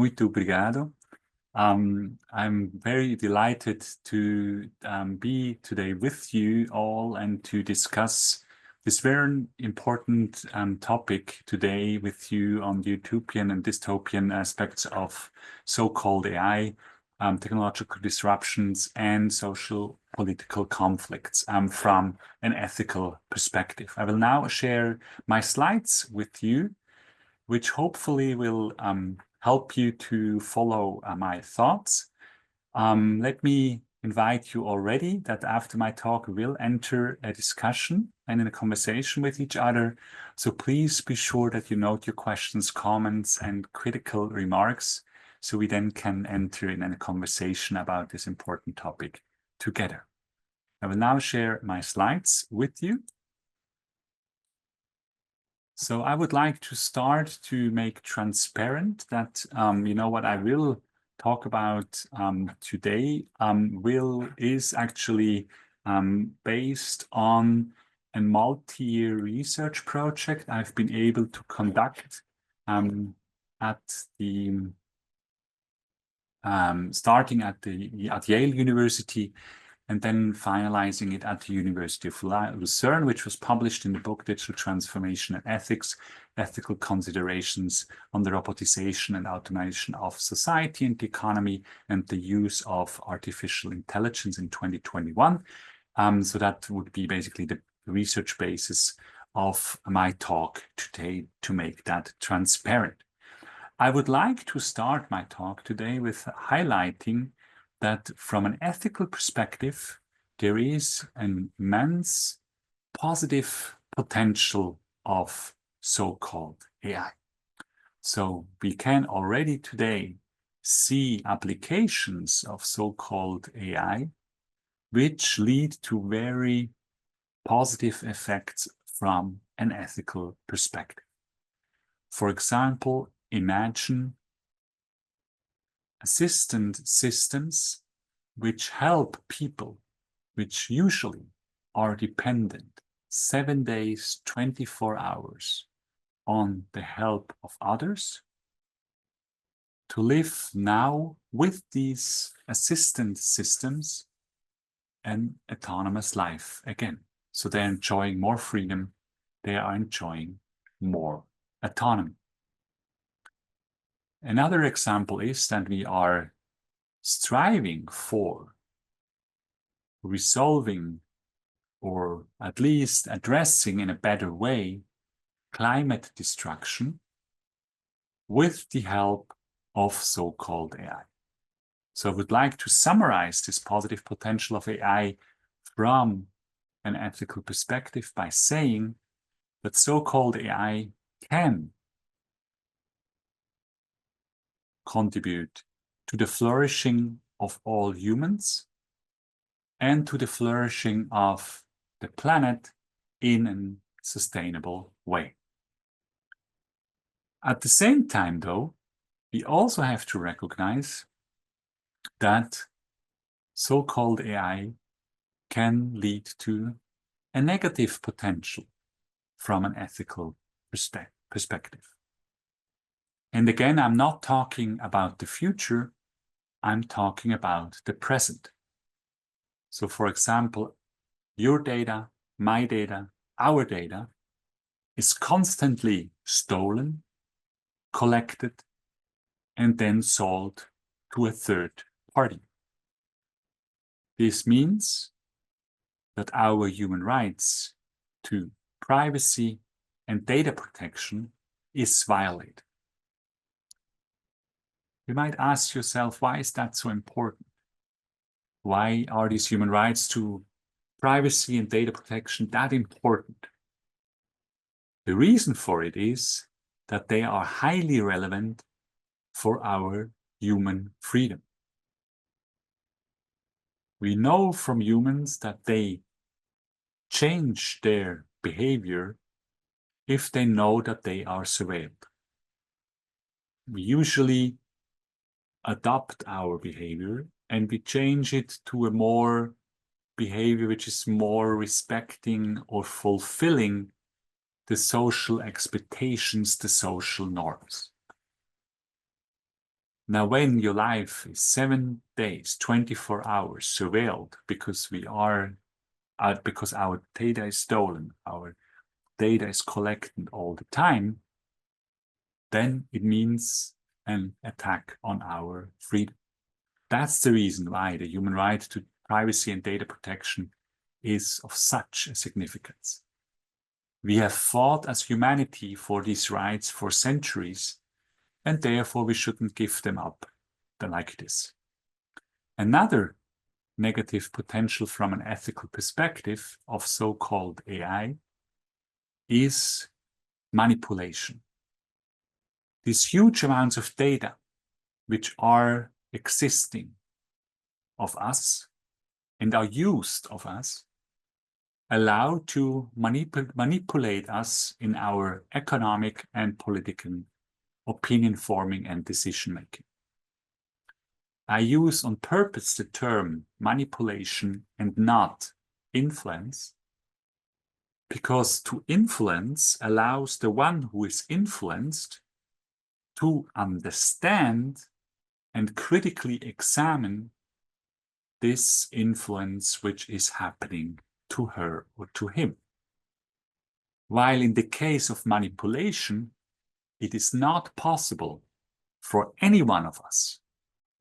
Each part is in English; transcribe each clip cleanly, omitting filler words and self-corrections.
Muito obrigado. I'm very delighted to be today with you all and to discuss this very important topic today with you on the utopian and dystopian aspects of so-called AI, technological disruptions and social political conflicts from an ethical perspective. I will now share my slides with you, which hopefully will help you to follow my thoughts. Let me invite you already that after my talk, we'll enter a discussion and in a conversation with each other. So please be sure that you note your questions, comments, and critical remarks, so we then can enter in a conversation about this important topic together. I will now share my slides with you. So I would like to start to make transparent that, what I will talk about today is actually based on a multi-year research project I've been able to conduct starting at Yale University, and then finalizing it at the University of Luzern, which was published in the book Digital Transformation and Ethics, Ethical Considerations on the Robotization and Automation of Society and the Economy and the Use of Artificial Intelligence in 2021. So that would be basically the research basis of my talk today to make that transparent. I would like to start my talk today with highlighting that from an ethical perspective, there is an immense positive potential of so-called AI. So we can already today see applications of so-called AI which lead to very positive effects from an ethical perspective. For example, imagine assistant systems which help people which usually are dependent 7 days, 24 hours on the help of others to live now with these assistant systems an autonomous life again. So they're enjoying more freedom, they are enjoying more autonomy. Another example is that we are striving for resolving or at least addressing in a better way climate destruction with the help of so-called AI. So I would like to summarize this positive potential of AI from an ethical perspective by saying that so-called AI can contribute to the flourishing of all humans and to the flourishing of the planet in a sustainable way. At the same time, though, we also have to recognize that so-called AI can lead to a negative potential from an ethical perspective. And again, I'm not talking about the future, I'm talking about the present. So for example, your data, my data, our data is constantly stolen, collected, and then sold to a third party. This means that our human rights to privacy and data protection is violated. You might ask yourself, why is that so important? Why are these human rights to privacy and data protection that important? The reason for it is that they are highly relevant for our human freedom. We know from humans that they change their behavior if they know that they are surveilled. We usually adopt our behavior and we change it to a more behavior which is more respecting or fulfilling the social expectations, the social norms. Now, when your life is 7 days, 24 hours surveilled because because our data is stolen, our data is collected all the time, then it means an attack on our freedom. That's the reason why the human right to privacy and data protection is of such a significance. We have fought as humanity for these rights for centuries, and therefore we shouldn't give them up like this. Another negative potential from an ethical perspective of so-called AI is manipulation. These huge amounts of data which are existing of us and are used of us allow to manipulate us in our economic and political opinion forming and decision making. I use on purpose the term manipulation and not influence, because to influence allows the one who is influenced to understand and critically examine this influence which is happening to her or to him. While in the case of manipulation, it is not possible for any one of us.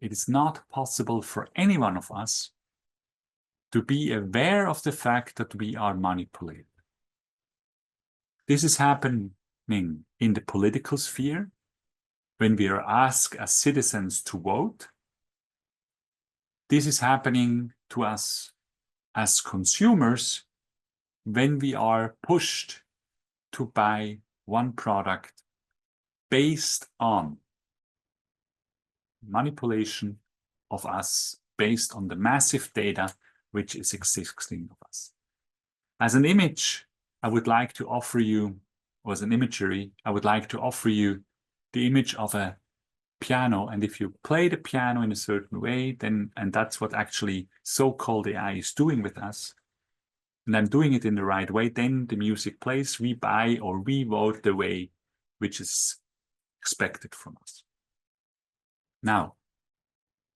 It is not possible for any one of us to be aware of the fact that we are manipulated. This is happening in the political sphere when we are asked as citizens to vote. This is happening to us as consumers when we are pushed to buy one product based on manipulation of us, based on the massive data which is existing of us. As an image, I would like to offer you, or as an imagery, I would like to offer you the image of a piano. And if you play the piano in a certain way, then, and that's what actually so-called AI is doing with us, and I'm doing it in the right way, then the music plays, we buy or we vote the way which is expected from us. Now,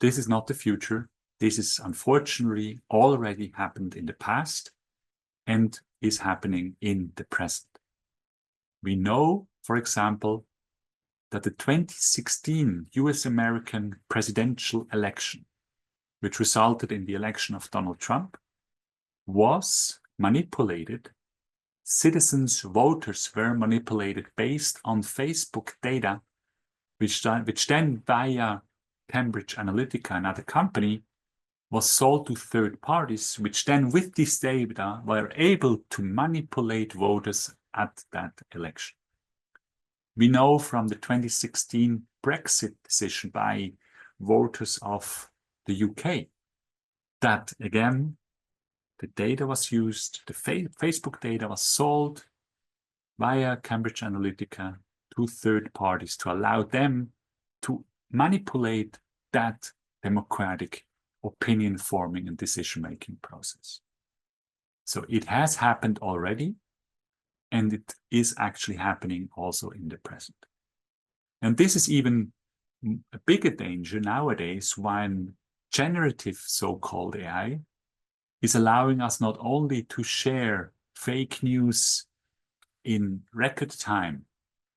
this is not the future. This is unfortunately already happened in the past and is happening in the present. We know, for example, that the 2016 US-American presidential election, which resulted in the election of Donald Trump, was manipulated. Citizens, voters were manipulated based on Facebook data, which then via Cambridge Analytica, another company, was sold to third parties, which then with this data were able to manipulate voters at that election. We know from the 2016 Brexit decision by voters of the UK that, again, the data was used, the Facebook data was sold via Cambridge Analytica to third parties to allow them to manipulate that democratic opinion forming and decision making process. So it has happened already, and it is actually happening also in the present. And this is even a bigger danger nowadays when generative so-called AI is allowing us not only to share fake news in record time,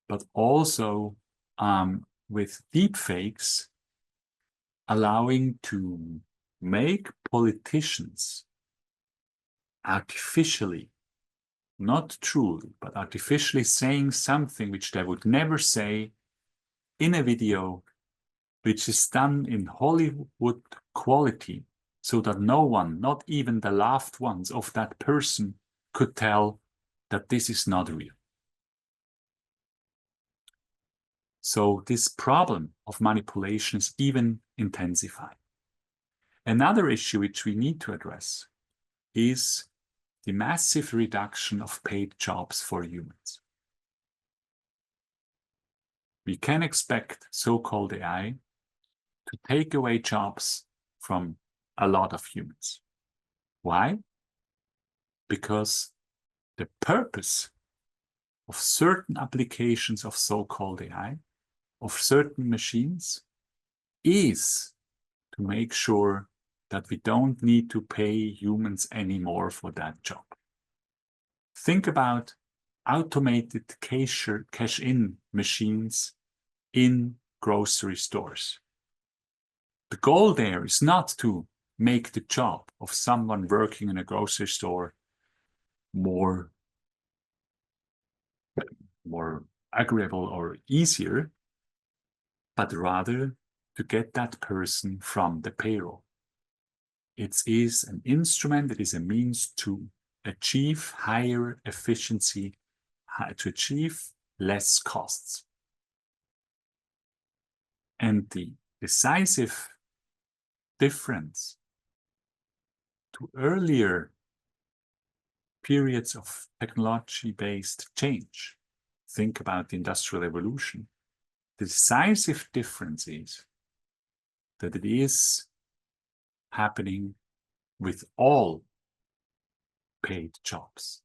but also with deepfakes, allowing to make politicians artificially, not truly, but artificially saying something which they would never say in a video, which is done in Hollywood quality, so that no one, not even the loved ones of that person, could tell that this is not real. So this problem of manipulation is even intensified. Another issue which we need to address is the massive reduction of paid jobs for humans. We can expect so-called AI to take away jobs from a lot of humans. Why? Because the purpose of certain applications of so-called AI, of certain machines, is to make sure that we don't need to pay humans anymore for that job. Think about automated cash-in machines in grocery stores. The goal there is not to make the job of someone working in a grocery store more agreeable or easier, but rather to get that person from the payroll. It is an instrument, it is a means to achieve higher efficiency, to achieve less costs. And the decisive difference to earlier periods of technology-based change, think about the Industrial Revolution, the decisive difference is that it is happening with all paid jobs,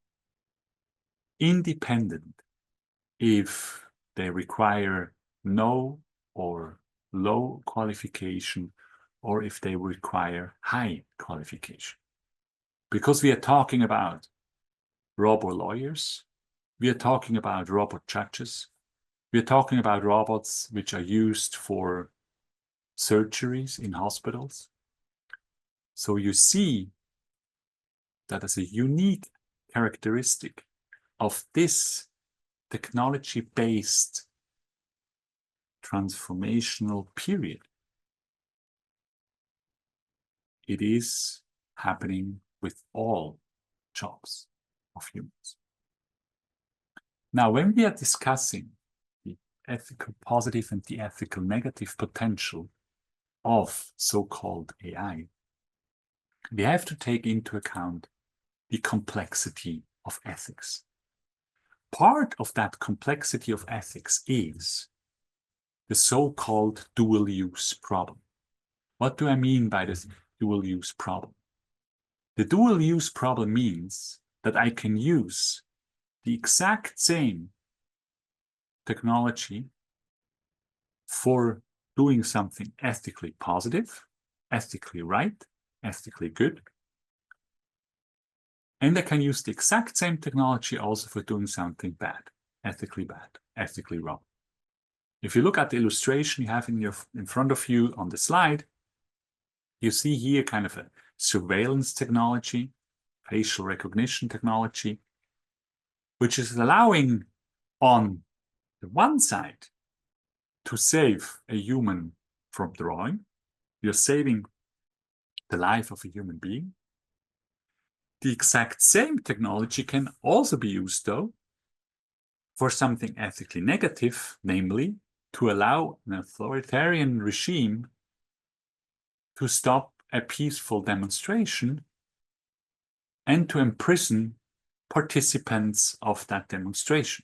independent if they require no or low qualification or if they require high qualification. Because we are talking about robot lawyers, we are talking about robot judges, we are talking about robots which are used for surgeries in hospitals. So you see that as a unique characteristic of this technology-based transformational period, it is happening with all jobs of humans. Now, when we are discussing the ethical positive and the ethical negative potential of so-called AI, we have to take into account the complexity of ethics. Part of that complexity of ethics is the so-called dual-use problem. What do I mean by this dual-use problem? The dual-use problem means that I can use the exact same technology for doing something ethically positive, ethically right, ethically good. And I can use the exact same technology also for doing something bad, ethically wrong. If you look at the illustration you have in front of you on the slide, you see here kind of a surveillance technology, facial recognition technology, which is allowing on the one side to save a human from drawing. You're saving the life of a human being. The exact same technology can also be used, though, for something ethically negative, namely to allow an authoritarian regime to stop a peaceful demonstration and to imprison participants of that demonstration.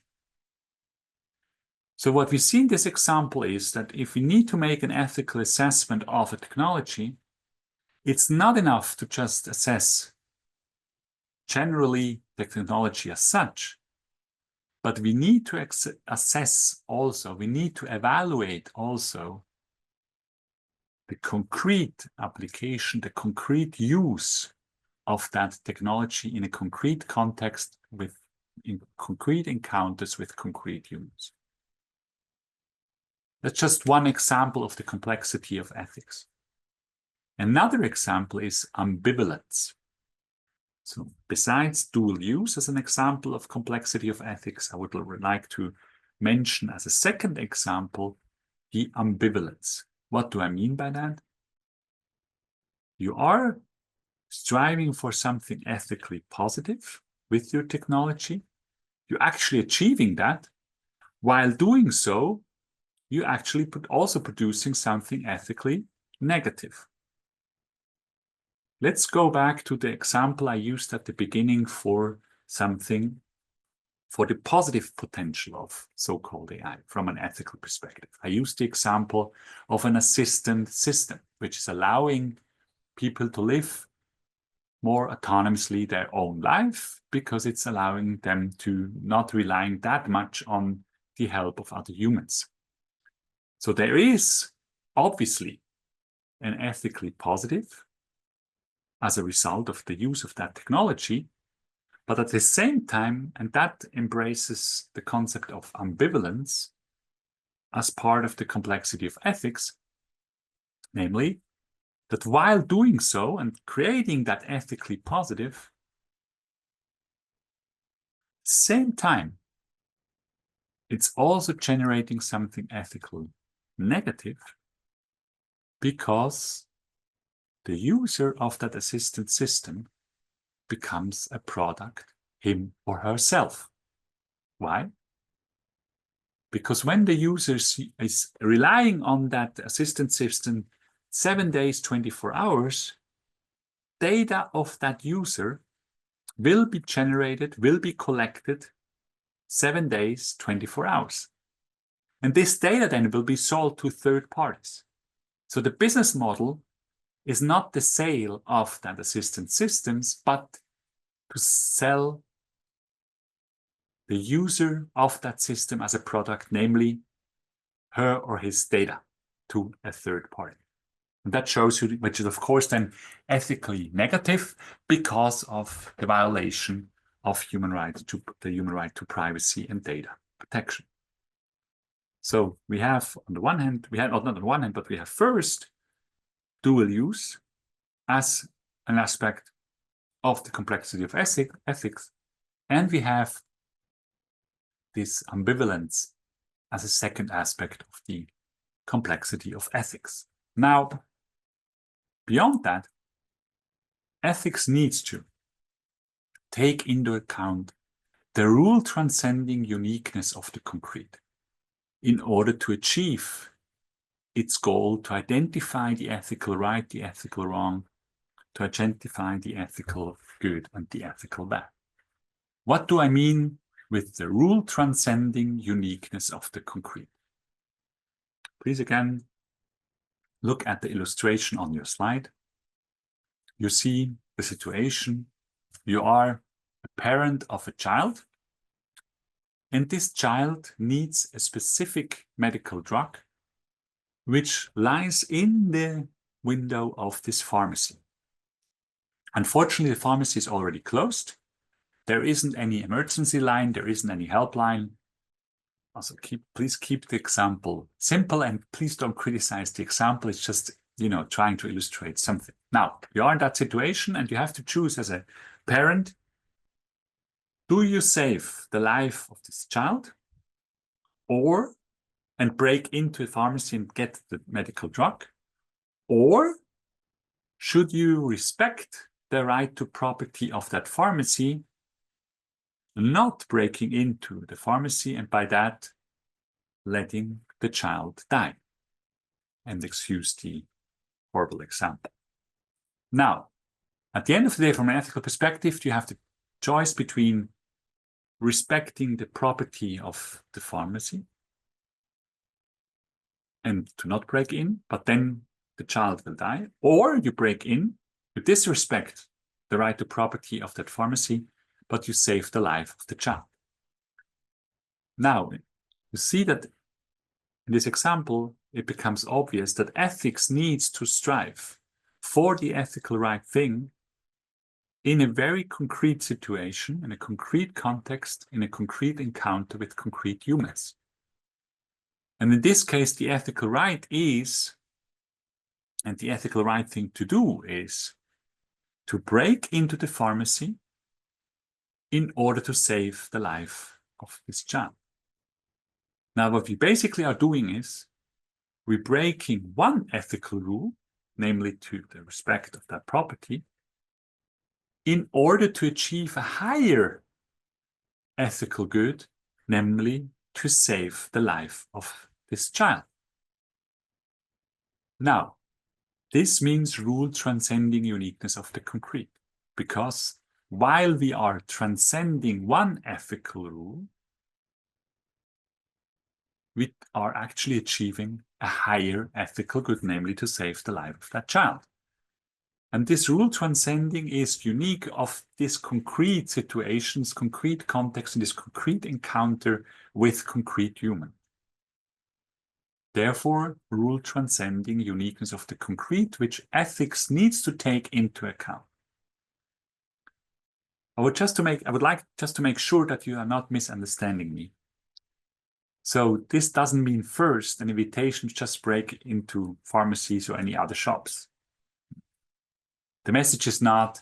So what we see in this example is that if we need to make an ethical assessment of a technology, it's not enough to just assess generally the technology as such, but we need to assess also, we need to evaluate also the concrete application, the concrete use of that technology in a concrete context in concrete encounters with concrete humans. That's just one example of the complexity of ethics. Another example is ambivalence. So besides dual use as an example of complexity of ethics, I would like to mention as a second example the ambivalence. What do I mean by that? You are striving for something ethically positive with your technology. You're actually achieving that. While doing so, you're actually also producing something ethically negative. Let's go back to the example I used at the beginning for something, for the positive potential of so-called AI from an ethical perspective. I used the example of an assistant system, which is allowing people to live more autonomously their own life because it's allowing them to not relying that much on the help of other humans. So there is obviously and ethically positive as a result of the use of that technology, but at the same time, and that embraces the concept of ambivalence as part of the complexity of ethics, namely, that while doing so and creating that ethically positive, same time, it's also generating something ethically negative because the user of that assistant system becomes a product, him or herself. Why? Because when the user is relying on that assistant system 7 days, 24 hours, data of that user will be generated, will be collected 7 days, 24 hours. And this data then will be sold to third parties. So the business model is not the sale of that assistant systems, but to sell the user of that system as a product, namely her or his data, to a third party. And that shows you, which is of course then ethically negative because of the violation of human rights, to the human right to privacy and data protection. So we have on the one hand, we have not on the one hand, but we have first dual use as an aspect of the complexity of ethics, and we have this ambivalence as a second aspect of the complexity of ethics. Now, beyond that, ethics needs to take into account the rule transcending uniqueness of the concrete in order to achieve its goal to identify the ethical right, the ethical wrong, to identify the ethical good and the ethical bad. What do I mean with the rule transcending uniqueness of the concrete? Please again, look at the illustration on your slide. You see the situation. You are a parent of a child, and this child needs a specific medical drug which lies in the window of this pharmacy. Unfortunately, the pharmacy is already closed. There isn't any emergency line, there isn't any helpline. Also, please keep the example simple, and please don't criticize the example. It's just, trying to illustrate something. Now, you are in that situation and you have to choose as a parent, do you save the life of this child and break into a pharmacy and get the medical drug? Or should you respect the right to property of that pharmacy, not breaking into the pharmacy and by that letting the child die? And excuse the horrible example. Now, at the end of the day, from an ethical perspective, you have the choice between respecting the property of the pharmacy and to not break in, but then the child will die, or you break in, you disrespect the right to property of that pharmacy, but you save the life of the child. Now, you see that in this example, it becomes obvious that ethics needs to strive for the ethical right thing in a very concrete situation, in a concrete context, in a concrete encounter with concrete humans. And in this case, the ethical right is, and the ethical right thing to do is, to break into the pharmacy in order to save the life of this child. Now, what we basically are doing is, we're breaking one ethical rule, namely to the respect of that property, in order to achieve a higher ethical good, namely to save the life of this child. Now, this means rule transcending uniqueness of the concrete, because while we are transcending one ethical rule, we are actually achieving a higher ethical good, namely to save the life of that child. And this rule transcending is unique of these concrete situations, concrete context, and this concrete encounter with concrete human. Therefore, rule transcending uniqueness of the concrete, which ethics needs to take into account. I would like just to make sure that you are not misunderstanding me. So this doesn't mean first an invitation to just break into pharmacies or any other shops. The message is not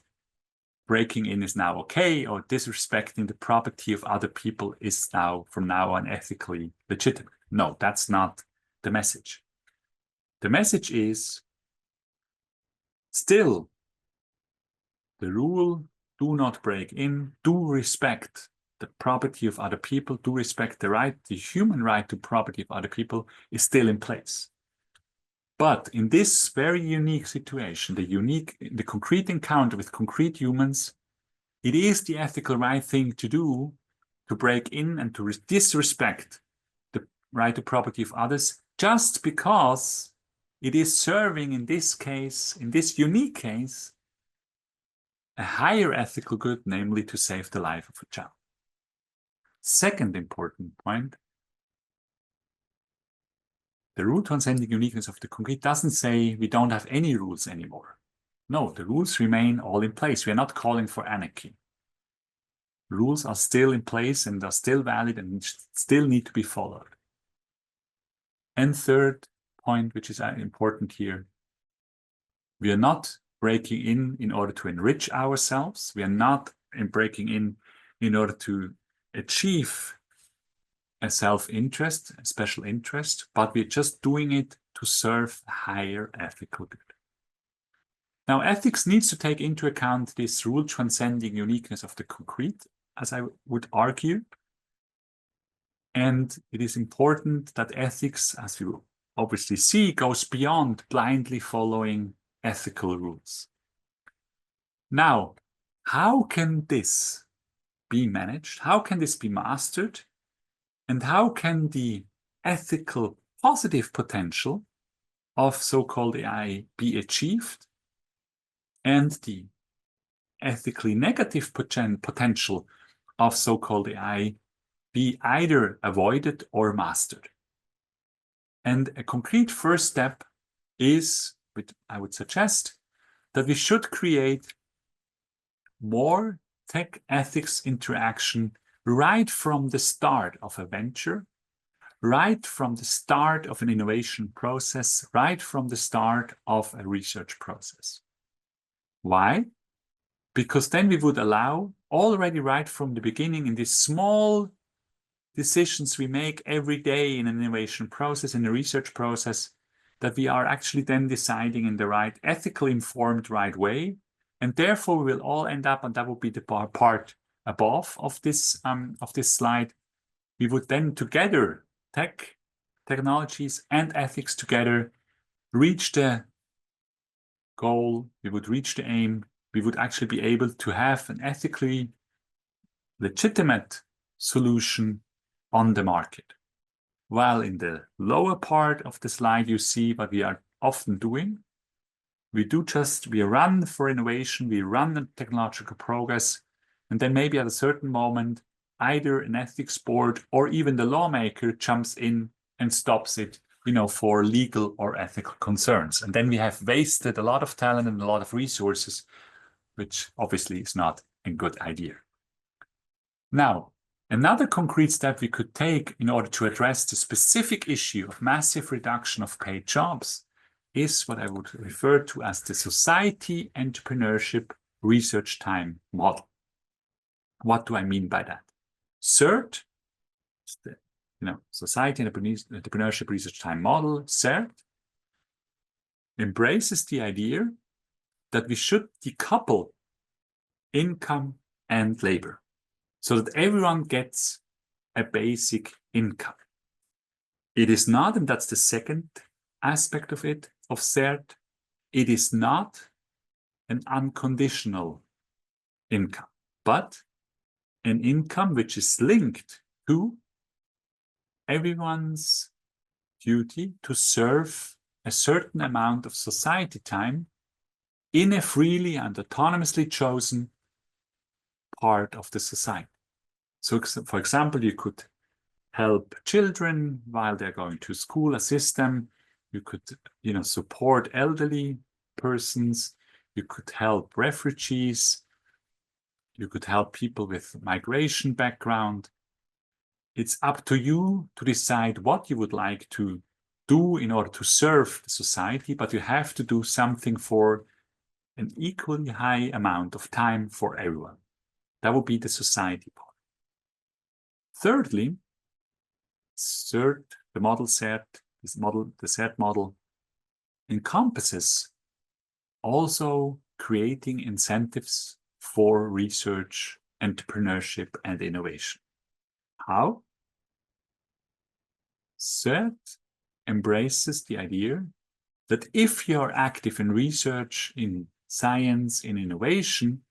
breaking in is now okay, or disrespecting the property of other people is now, from now on, ethically legitimate. No, that's not the message. The message is still the rule, do not break in, do respect the property of other people, do respect the right, the human right to property of other people is still in place. But in this very unique situation, the concrete encounter with concrete humans, it is the ethical right thing to do to break in and to disrespect the right to property of others, just because it is serving, in this case, in this unique case, a higher ethical good, namely to save the life of a child. Second important point, the rule transcending uniqueness of the concrete doesn't say we don't have any rules anymore. No, the rules remain all in place. We are not calling for anarchy. Rules are still in place and are still valid and still need to be followed. And third point, which is important here, we are not breaking in order to enrich ourselves. We are not breaking in order to achieve a self-interest, a special interest, but we're just doing it to serve a higher ethical good. Now, ethics needs to take into account this rule transcending uniqueness of the concrete, as I would argue. And it is important that ethics, as we will obviously see, goes beyond blindly following ethical rules. Now, how can this be managed? How can this be mastered? And how can the ethical positive potential of so-called AI be achieved, and the ethically negative potential of so-called AI be either avoided or mastered? And a concrete first step is, I would suggest, that we should create more tech ethics interaction right from the start of a venture, right from the start of an innovation process, right from the start of a research process. Why? Because then we would allow, already right from the beginning, in these small decisions we make every day in an innovation process, in a research process, that we are actually then deciding in the right, ethically informed right way. And therefore we will all end up, and that would be the part above of this slide, we would then together, technologies and ethics together, reach the goal, we would reach the aim, we would actually be able to have an ethically legitimate solution on the market. While in the lower part of the slide, you see what we are often doing. We run for innovation, we run the technological progress, and then maybe at a certain moment, either an ethics board or even the lawmaker jumps in and stops it, for legal or ethical concerns. And then we have wasted a lot of talent and a lot of resources, which obviously is not a good idea. Now, another concrete step we could take in order to address the specific issue of massive reduction of paid jobs is what I would refer to as the society entrepreneurship research time model. What do I mean by that? CERT, Society Entrepreneurship Research Time Model, CERT, embraces the idea that we should decouple income and labor so that everyone gets a basic income. It is not, and that's the second aspect of it, of CERT, it is not an unconditional income, but an income which is linked to everyone's duty to serve a certain amount of society time in a freely and autonomously chosen part of the society. So, for example, you could help children while they're going to school, assist them. You could, support elderly persons. You could help refugees. You could help people with migration background. It's up to you to decide what you would like to do in order to serve the society, but you have to do something for an equally high amount of time for everyone. That would be the society part. Thirdly, the model SERT, the SERT model encompasses also creating incentives for research, entrepreneurship, and innovation. How? SERT embraces the idea that if you're active in research, in science, in innovation,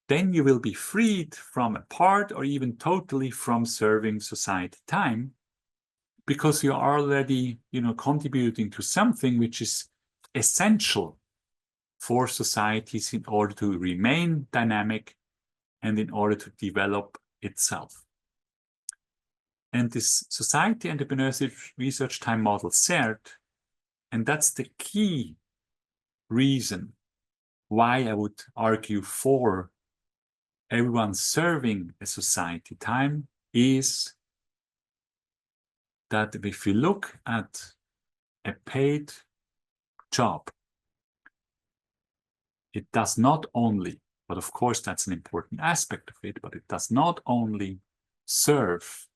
then you will be freed from a part or even totally from serving society time, because you are already, contributing to something which is essential for societies in order to remain dynamic and in order to develop itself. And this society entrepreneurship research time model SERT, and that's the key reason why I would argue for everyone serving a society time, is that if you look at a paid job, it does not only, but of course that's an important aspect of it, but it does not only serve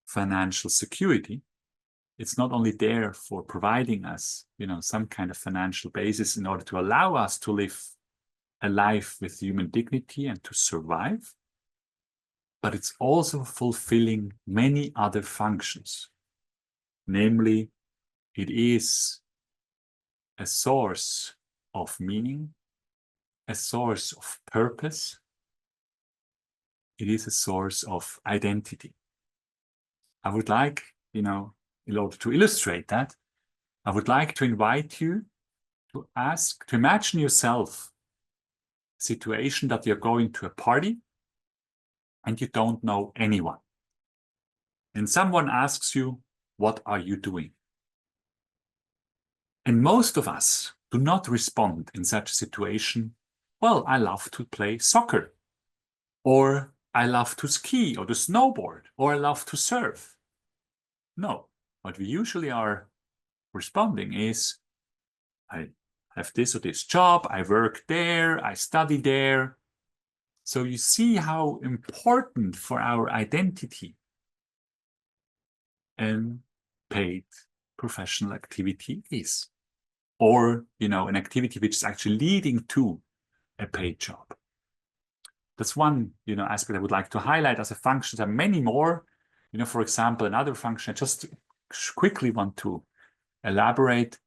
financial security. It's not only there for providing us, some kind of financial basis in order to allow us to live a life with human dignity and to survive, but it's also fulfilling many other functions. Namely, it is a source of meaning, a source of purpose. It is a source of identity. I would like, in order to illustrate that, I would like to invite you to imagine yourself a situation that you're going to a party and you don't know anyone. And someone asks you, what are you doing? And most of us do not respond in such a situation, well, I love to play soccer, or I love to ski or to snowboard, or I love to surf. No, what we usually are responding is, I have this or this job, I work there, I study there. So you see how important for our identity and paid professional activity is, or an activity which is actually leading to a paid job. That's one aspect I would like to highlight as a function. There are many more. For example, another function I just quickly want to elaborate.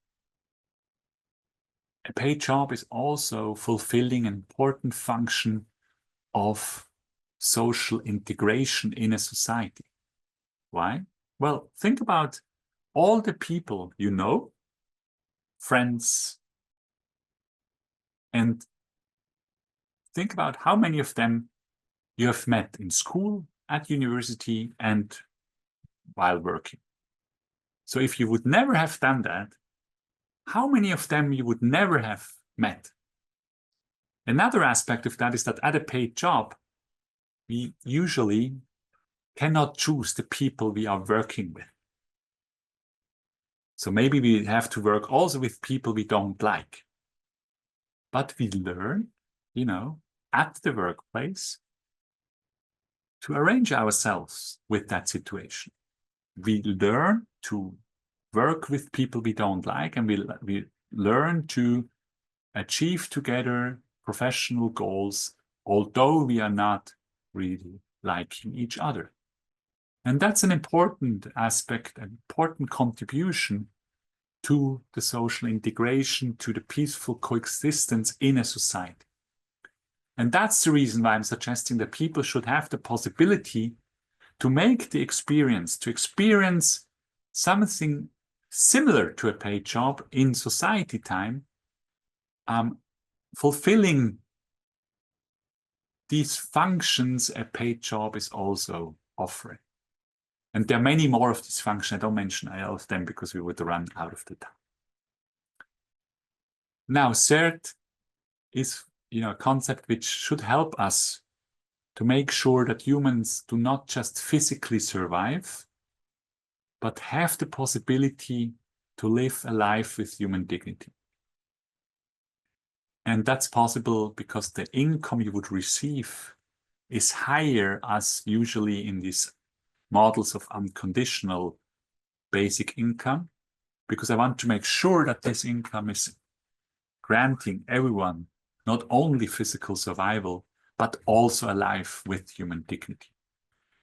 A paid job is also fulfilling an important function of social integration in a society. Why? Well, think about all the people you know, friends, and think about how many of them you have met in school, at university, and while working. So if you would never have done that, how many of them you would never have met? Another aspect of that is that at a paid job, we usually cannot choose the people we are working with. So maybe we have to work also with people we don't like. But we learn, at the workplace to arrange ourselves with that situation. We learn to work with people we don't like, and we learn to achieve together professional goals, although we are not really liking each other. And that's an important aspect, an important contribution to the social integration, to the peaceful coexistence in a society. And that's the reason why I'm suggesting that people should have the possibility to make the experience, to experience something similar to a paid job in society time, fulfilling these functions a paid job is also offering. And there are many more of these functions. I don't mention all of them because we would run out of the time. Now, third is a concept which should help us to make sure that humans do not just physically survive, but have the possibility to live a life with human dignity. And that's possible because the income you would receive is higher as usually in these models of unconditional basic income, because I want to make sure that this income is granting everyone not only physical survival, but also a life with human dignity.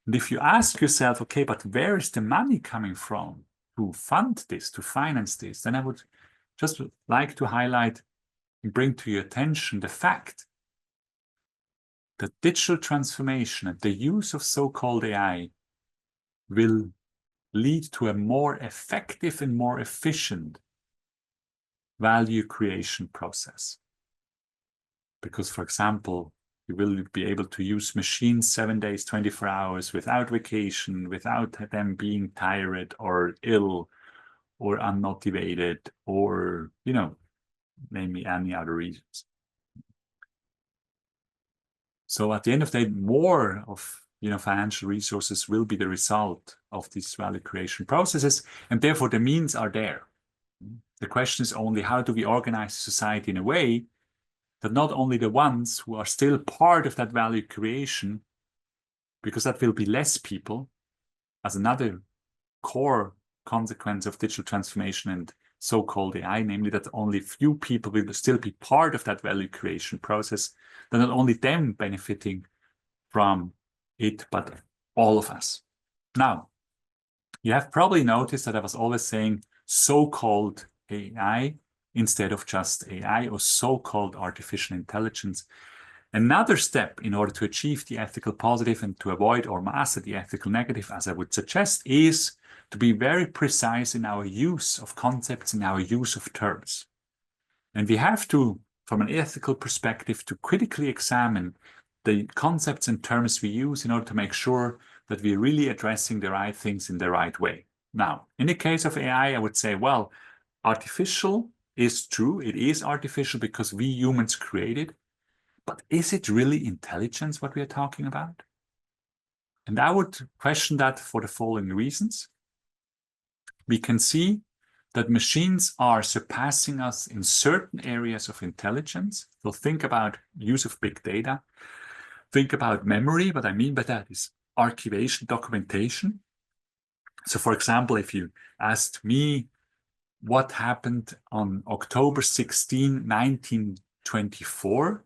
And if you ask yourself, okay, but where is the money coming from to fund this, to finance this, then I would just like to highlight and bring to your attention the fact that digital transformation and the use of so-called AI will lead to a more effective and more efficient value creation process. Because, for example, you will be able to use machines 7 days, 24 hours without vacation, without them being tired or ill or unmotivated or, maybe any other reasons. So at the end of the day, more of financial resources will be the result of these value creation processes, and therefore the means are there. The question is only how do we organize society in a way that not only the ones who are still part of that value creation, because that will be less people, as another core consequence of digital transformation and so-called AI, namely that only few people will still be part of that value creation process, that not only them benefiting from it, but all of us. Now, you have probably noticed that I was always saying so-called AI instead of just AI or so-called artificial intelligence. Another step in order to achieve the ethical positive and to avoid or master the ethical negative, as I would suggest, is to be very precise in our use of concepts, in our use of terms. And we have to, from an ethical perspective, to critically examine the concepts and terms we use in order to make sure that we're really addressing the right things in the right way. Now, in the case of AI, I would say, well, artificial is true. It is artificial because we humans create it. But is it really intelligence what we are talking about? And I would question that for the following reasons. We can see that machines are surpassing us in certain areas of intelligence. So think about use of big data. Think about memory. What I mean by that is archivation, documentation. So for example, if you asked me what happened on October 16, 1924,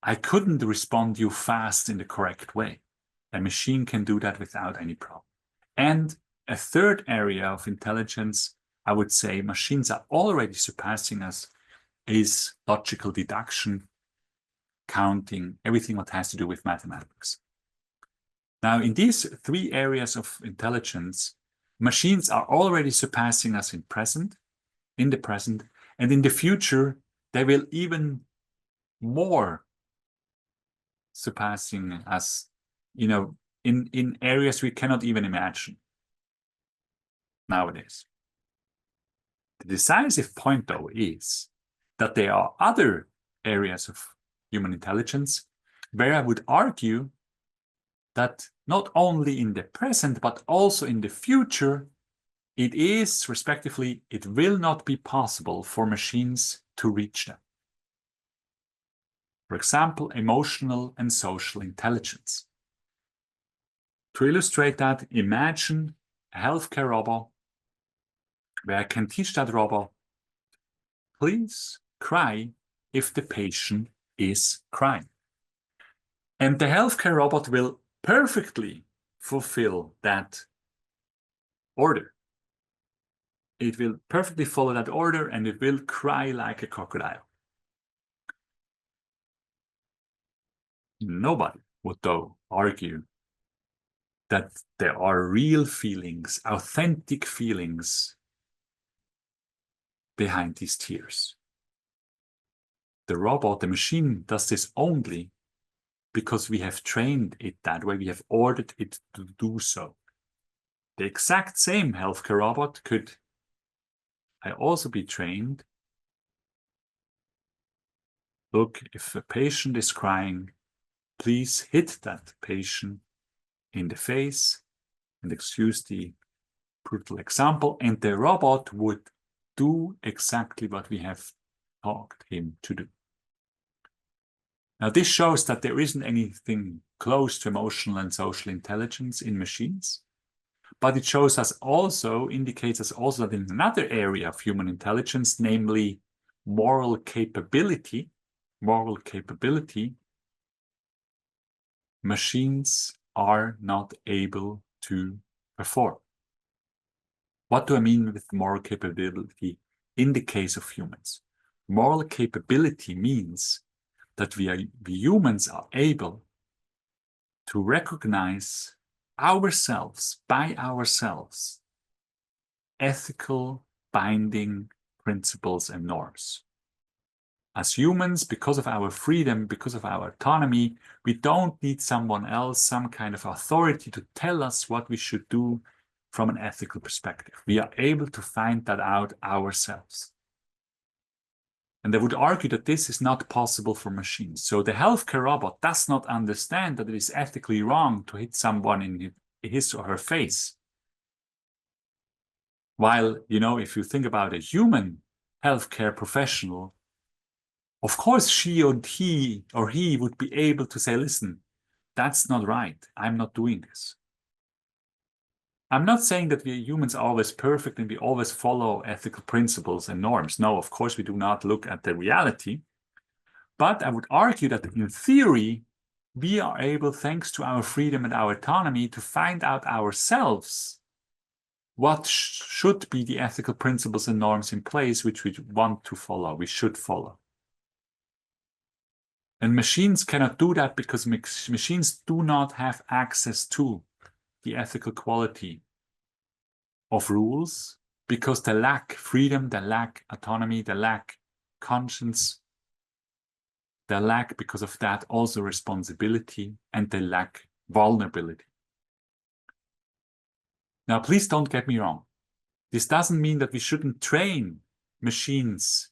I couldn't respond you fast in the correct way. A machine can do that without any problem. And a third area of intelligence, I would say machines are already surpassing us, is logical deduction, counting, everything what has to do with mathematics. Now, in these three areas of intelligence, machines are already surpassing us in the present, and in the future, they will even more surpassing us, in areas we cannot even imagine nowadays. The decisive point, though, is that there are other areas of human intelligence where I would argue that not only in the present, but also in the future, it is, respectively, it will not be possible for machines to reach them. For example, emotional and social intelligence. To illustrate that, imagine a healthcare robot where I can teach that robot, please cry if the patient is crying. And the healthcare robot will perfectly fulfill that order. It will perfectly follow that order and it will cry like a crocodile. Nobody would, though, argue that there are real feelings, authentic feelings behind these tears. The robot, the machine, does this only because we have trained it that way. We have ordered it to do so. The exact same healthcare robot could also be trained. Look, if a patient is crying, please hit that patient in the face, and excuse the brutal example, and the robot would do exactly what we have taught him to do. Now, this shows that there isn't anything close to emotional and social intelligence in machines, but it shows us also, indicates us also that in another area of human intelligence, namely moral capability, machines are not able to perform. What do I mean with moral capability in the case of humans? Moral capability means that we humans are able to recognize ourselves, by ourselves, ethical binding principles and norms. As humans, because of our freedom, because of our autonomy, we don't need someone else, some kind of authority to tell us what we should do from an ethical perspective. We are able to find that out ourselves. And I would argue that this is not possible for machines. So the healthcare robot does not understand that it is ethically wrong to hit someone in his or her face. While, you know, if you think about a human healthcare professional, of course she or he would be able to say, listen, that's not right. I'm not doing this. I'm not saying that we humans are always perfect and we always follow ethical principles and norms. No, of course, we do not look at the reality. But I would argue that in theory, we are able, thanks to our freedom and our autonomy, to find out ourselves what should be the ethical principles and norms in place which we want to follow, we should follow. And machines cannot do that because machines do not have access to the ethical quality of rules, because they lack freedom, they lack autonomy, they lack conscience, they lack, because of that, also responsibility, and they lack vulnerability. Now, please don't get me wrong. This doesn't mean that we shouldn't train machines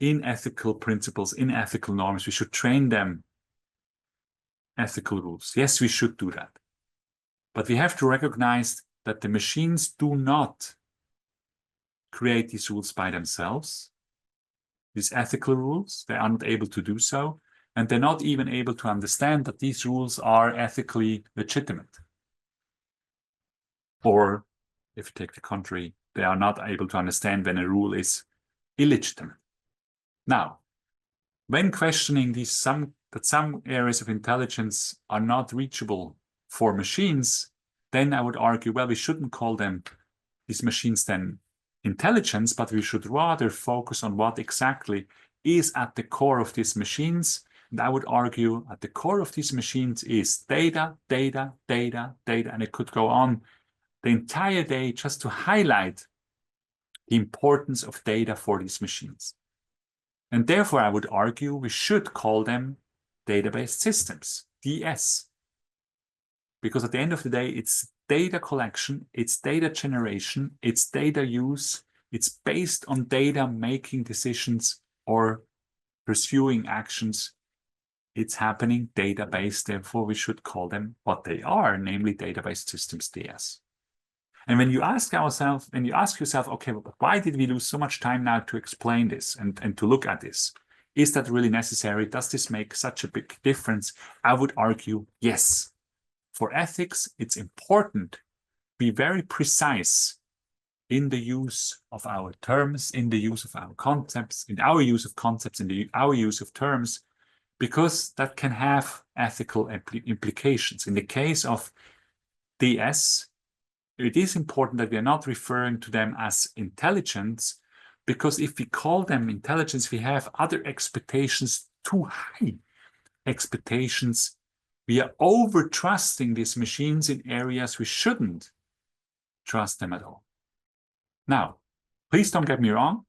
in ethical principles, in ethical norms. We should train them ethical rules. Yes, we should do that. But we have to recognize that the machines do not create these rules by themselves, these ethical rules. They are not able to do so. And they're not even able to understand that these rules are ethically legitimate. Or, if you take the contrary, they are not able to understand when a rule is illegitimate. Now, when questioning that some areas of intelligence are not reachable for machines, then I would argue, well, we shouldn't call them, these machines, then intelligence, but we should rather focus on what exactly is at the core of these machines. And I would argue at the core of these machines is data, data, data, data, and it could go on the entire day just to highlight the importance of data for these machines. And therefore, I would argue we should call them database systems, DS. Because at the end of the day, it's data collection, it's data generation, it's data use, it's based on data making decisions or pursuing actions. It's happening data-based, therefore we should call them what they are, namely database systems, DS. And when you ask yourself, okay, why did we lose so much time now to explain this and to look at this? Is that really necessary? Does this make such a big difference? I would argue, yes. For ethics, it's important to be very precise in the use of our terms, in the use of our concepts, in our use of concepts, in our use of terms, because that can have ethical implications. In the case of DS, it is important that we are not referring to them as intelligence, because if we call them intelligence, we have other expectations, too high expectations. We are over trusting these machines in areas we shouldn't trust them at all. Now, please don't get me wrong.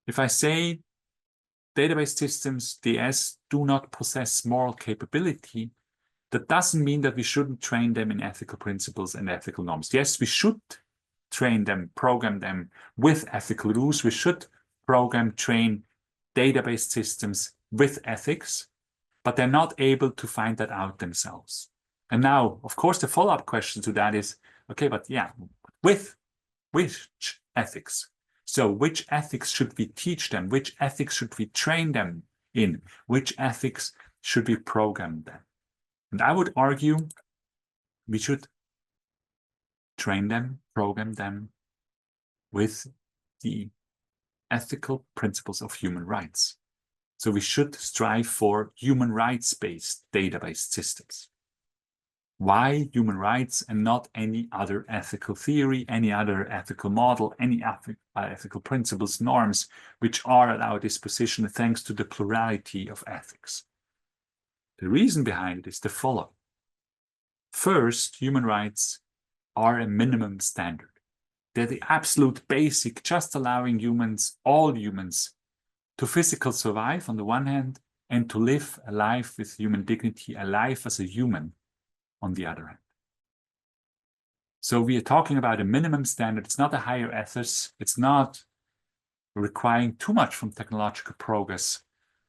If I say database systems, DS, do not possess moral capability, that doesn't mean that we shouldn't train them in ethical principles and ethical norms. Yes, we should train them, program them with ethical rules. We should train database systems with ethics, but they're not able to find that out themselves. And now, of course, the follow-up question to that is, okay, but yeah, with which ethics? So which ethics should we teach them? Which ethics should we train them in? Which ethics should we program them? And I would argue we should train them, program them with the ethical principles of human rights. So we should strive for human rights-based database systems. Why human rights and not any other ethical theory, any other ethical model, any ethical principles, norms, which are at our disposition thanks to the plurality of ethics? The reason behind it is the following. First, human rights are a minimum standard. They're the absolute basic, just allowing humans, all humans, to physically survive on the one hand, and to live a life with human dignity, a life as a human on the other hand. So we are talking about a minimum standard. It's not a higher ethics. It's not requiring too much from technological progress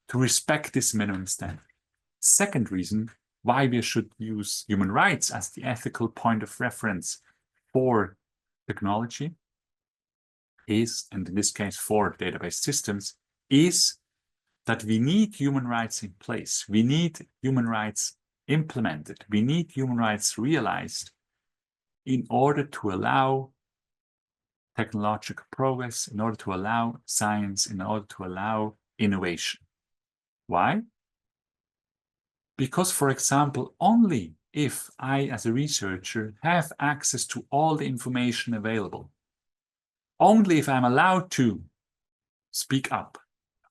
to respect this minimum standard. Second reason why we should use human rights as the ethical point of reference for technology is, and in this case for database systems, is that we need human rights in place. We need human rights implemented. We need human rights realized in order to allow technological progress, in order to allow science, in order to allow innovation. Why? Because, for example, only if I, as a researcher, have access to all the information available, only if I'm allowed to speak up,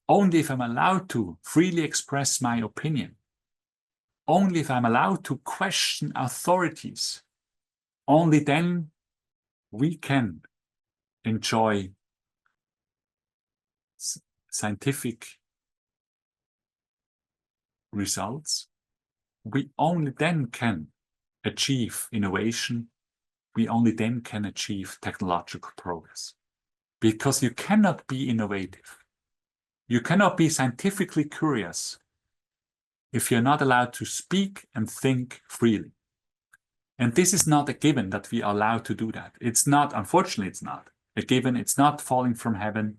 only if I'm allowed to freely express my opinion, only if I'm allowed to question authorities, only then we can enjoy scientific results. We only then can achieve innovation. We only then can achieve technological progress. Because you cannot be innovative. You cannot be scientifically curious if you're not allowed to speak and think freely. And this is not a given that we are allowed to do that. It's not, unfortunately, it's not a given. It's not falling from heaven.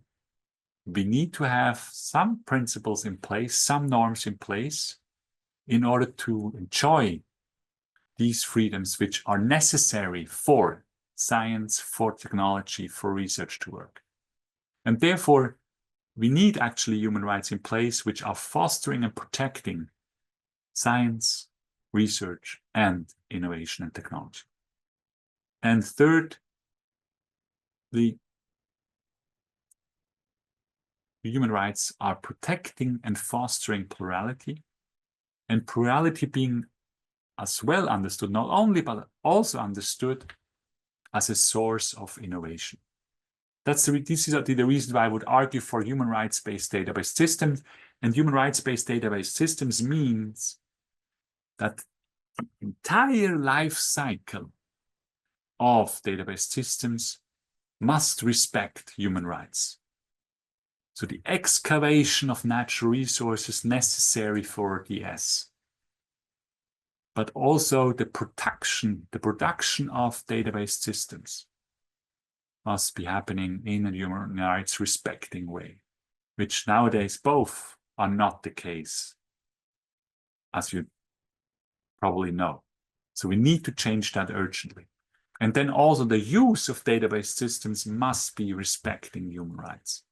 We need to have some principles in place, some norms in place in order to enjoy these freedoms which are necessary for science, for technology, for research to work. And therefore, we need actually human rights in place which are fostering and protecting science, research, and innovation and technology. And third, the human rights are protecting and fostering plurality, and plurality being as well understood, not only, but also understood as a source of innovation. This is the reason why I would argue for human rights-based database systems. And human rights-based database systems means that the entire life cycle of database systems must respect human rights. So the excavation of natural resources necessary for DS, but also the production of database systems must be happening in a human rights respecting way, which nowadays both are not the case, as you probably know. So we need to change that urgently. And then also the use of database systems must be respecting human rights.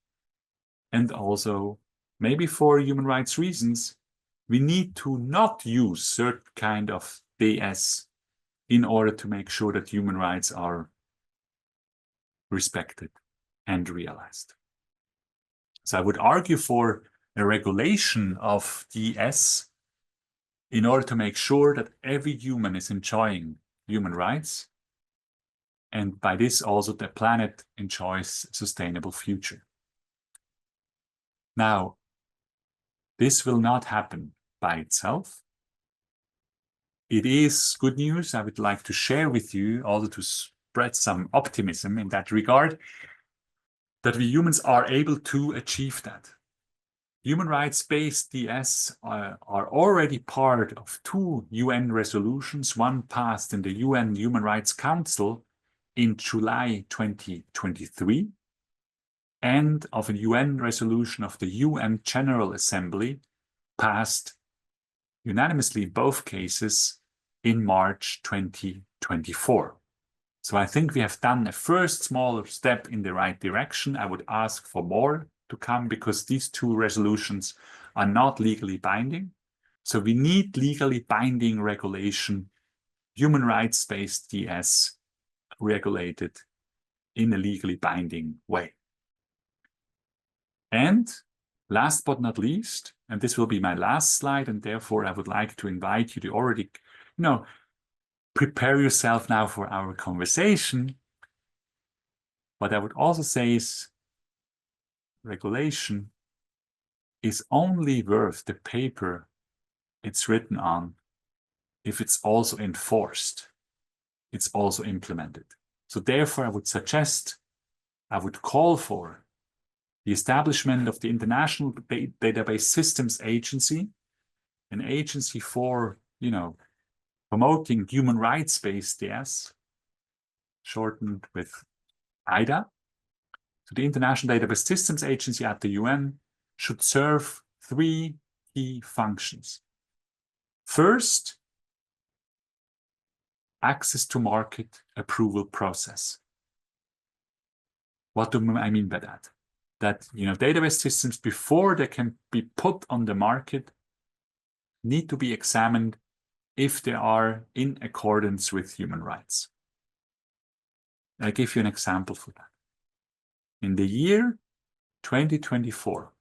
And also, maybe for human rights reasons, we need to not use certain kind of DS in order to make sure that human rights are respected and realized. So I would argue for a regulation of DS in order to make sure that every human is enjoying human rights, and by this also the planet enjoys a sustainable future. Now, This will not happen by itself. It is good news. I would like to share with you, also to spread some optimism in that regard, that we humans are able to achieve that. Human rights-based DS are already part of 2 UN resolutions, one passed in the UN Human Rights Council in July 2023, and of a UN resolution of the UN General Assembly passed unanimously in both cases in March 2024. So I think we have done a first smaller step in the right direction. I would ask for more to come because these 2 resolutions are not legally binding. So we need legally binding regulation, human rights-based DS regulated in a legally binding way. And last but not least, and this will be my last slide, and therefore I would like to invite you to already, prepare yourself now for our conversation. What I would also say is regulation is only worth the paper it's written on if it's also enforced, it's also implemented. So therefore I would suggest, I would call for the establishment of the International Database Systems Agency, an agency for, promoting human rights-based DS, shortened with IDA. So the International Database Systems Agency at the UN should serve 3 key functions. First, access to market approval process. What do I mean by that? That, database systems, before they can be put on the market, need to be examined if they are in accordance with human rights. I'll give you an example for that. In the year 2024,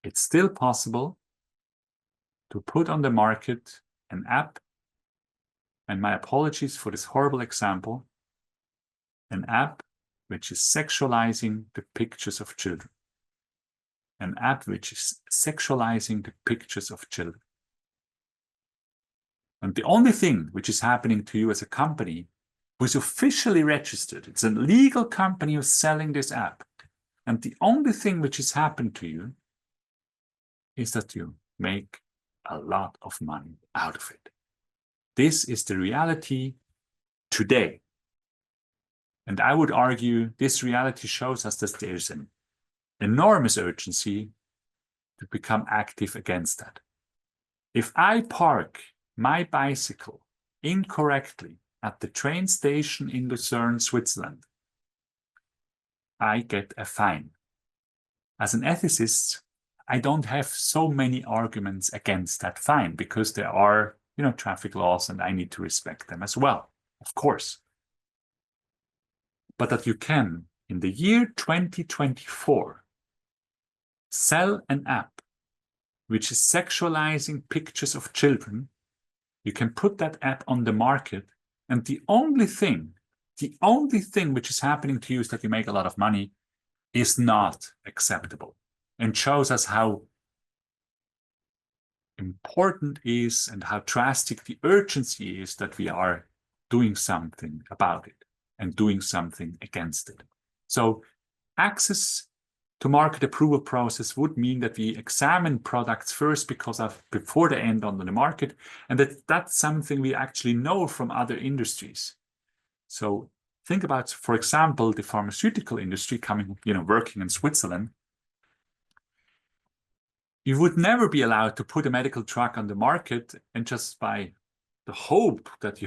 it's still possible to put on the market an app, and my apologies for this horrible example, an app which is sexualizing the pictures of children. An app which is sexualizing the pictures of children. And the only thing which is happening to you as a company who is officially registered, it's a legal company who's selling this app, and the only thing which has happened to you is that you make a lot of money out of it. This is the reality today. And I would argue this reality shows us that there's an enormous urgency to become active against that. If I park my bicycle incorrectly at the train station in Luzern, Switzerland, I get a fine. As an ethicist, I don't have so many arguments against that fine because there are, traffic laws and I need to respect them as well, of course. But that you can, in the year 2024, sell an app which is sexualizing pictures of children, you can put that app on the market, and the only thing which is happening to you is that you make a lot of money, is not acceptable, and shows us how important is and how drastic the urgency is that we are doing something about it and doing something against it. So access to market approval process would mean that we examine products first before they end on the market, and that's something we actually know from other industries. So think about, for example, the pharmaceutical industry working in Switzerland. You would never be allowed to put a medical drug on the market and just by the hope that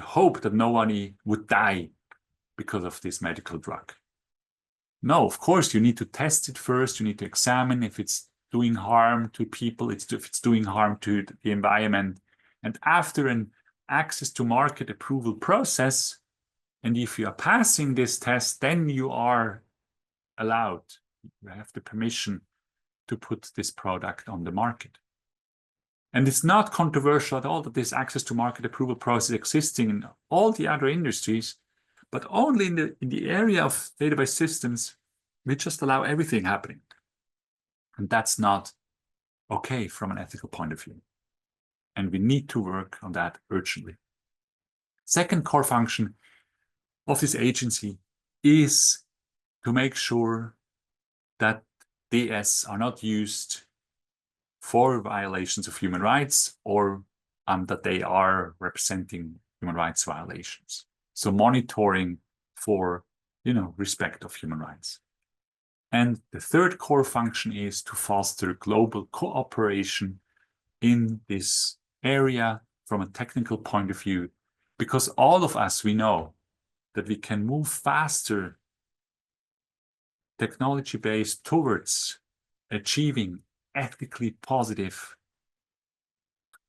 nobody would die because of this medical drug. No, of course, you need to test it first. You need to examine if it's doing harm to people, if it's doing harm to the environment. And after an access to market approval process, and if you are passing this test, then you are allowed, you have the permission to put this product on the market. And it's not controversial at all that this access to market approval process existing in all the other industries, but only in the area of database systems, we just allow everything happening. And that's not okay from an ethical point of view. And we need to work on that urgently. Second core function of this agency is to make sure that DS are not used for violations of human rights or that they are representing human rights violations. So monitoring for, respect of human rights. And the third core function is to foster global cooperation in this area from a technical point of view, because all of us, we know that we can move faster technology-based towards achieving ethically positive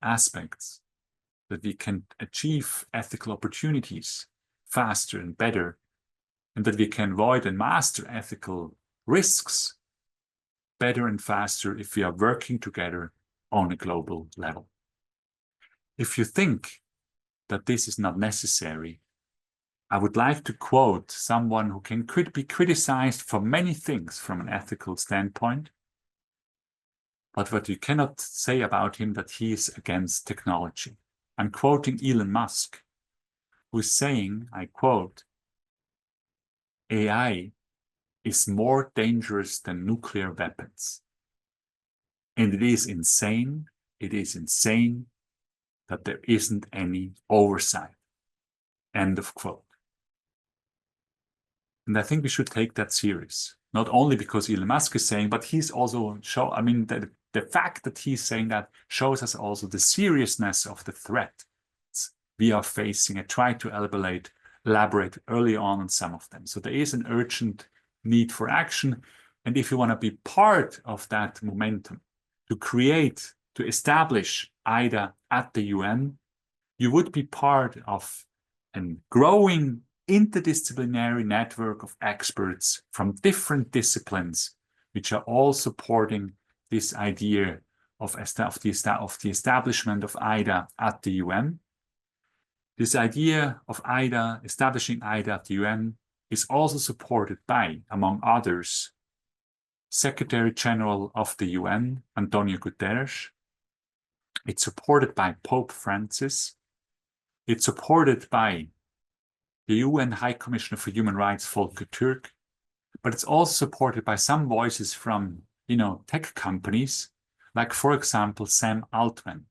aspects, that we can achieve ethical opportunities faster and better, and that we can avoid and master ethical risks better and faster if we are working together on a global level. If you think that this is not necessary, I would like to quote someone who can be criticized for many things from an ethical standpoint, but what you cannot say about him that he is against technology. I'm quoting Elon Musk, who is saying, I quote, AI is more dangerous than nuclear weapons. And it is insane that there isn't any oversight. End of quote. And I think we should take that serious, not only because Elon Musk is saying, but he's also the fact that he's saying that shows us also the seriousness of the threat we are facing. I tried to elaborate early on some of them. So there is an urgent need for action. And if you want to be part of that momentum to establish IDA at the UN, you would be part of a growing interdisciplinary network of experts from different disciplines, which are all supporting this idea of the establishment of IDA at the UN. This idea of IDA, establishing IDA at the UN, is also supported by, among others, Secretary General of the UN, Antonio Guterres. It's supported by Pope Francis. It's supported by the UN High Commissioner for Human Rights, Volker Türk, but it's also supported by some voices from, tech companies, like, for example, Sam Altman,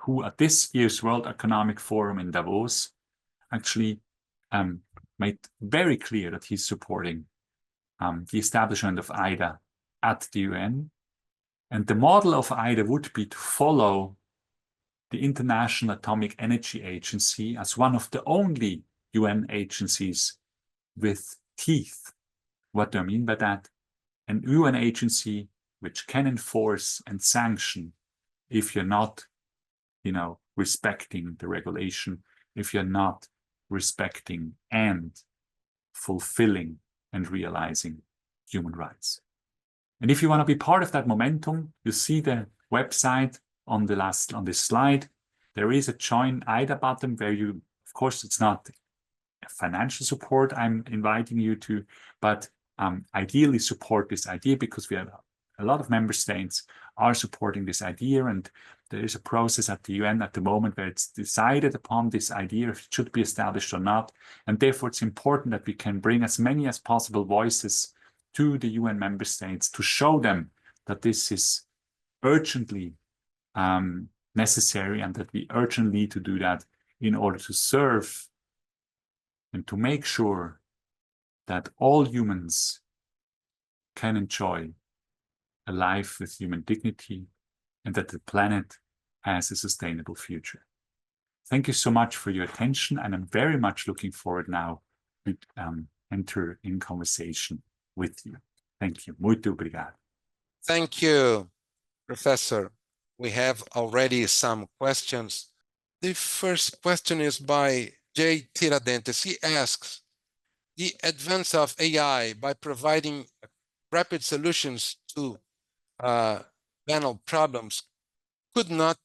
who at this year's World Economic Forum in Davos actually made very clear that he's supporting the establishment of IDA at the UN. And the model of IDA would be to follow the International Atomic Energy Agency as one of the only UN agencies with teeth. What do I mean by that? An UN agency which can enforce and sanction if you're not, respecting the regulation, if you're not respecting and fulfilling and realizing human rights. And if you want to be part of that momentum, you see the website on this slide. There is a join IDA button where of course, it's not financial support I'm inviting you to, but ideally support this idea, because we have a lot of member states are supporting this idea, and there is a process at the UN at the moment where it's decided upon this idea if it should be established or not, and therefore it's important that we can bring as many as possible voices to the UN member states to show them that this is urgently necessary, and that we urgently need to do that in order to serve and to make sure that all humans can enjoy a life with human dignity, and that the planet has a sustainable future. Thank you so much for your attention, and I'm very much looking forward now to enter in conversation with you. Thank you. Muito obrigado. Thank you, Professor. We have already some questions. The first question is by J. Tiradentes. He asks, the advance of AI by providing rapid solutions to banal problems could not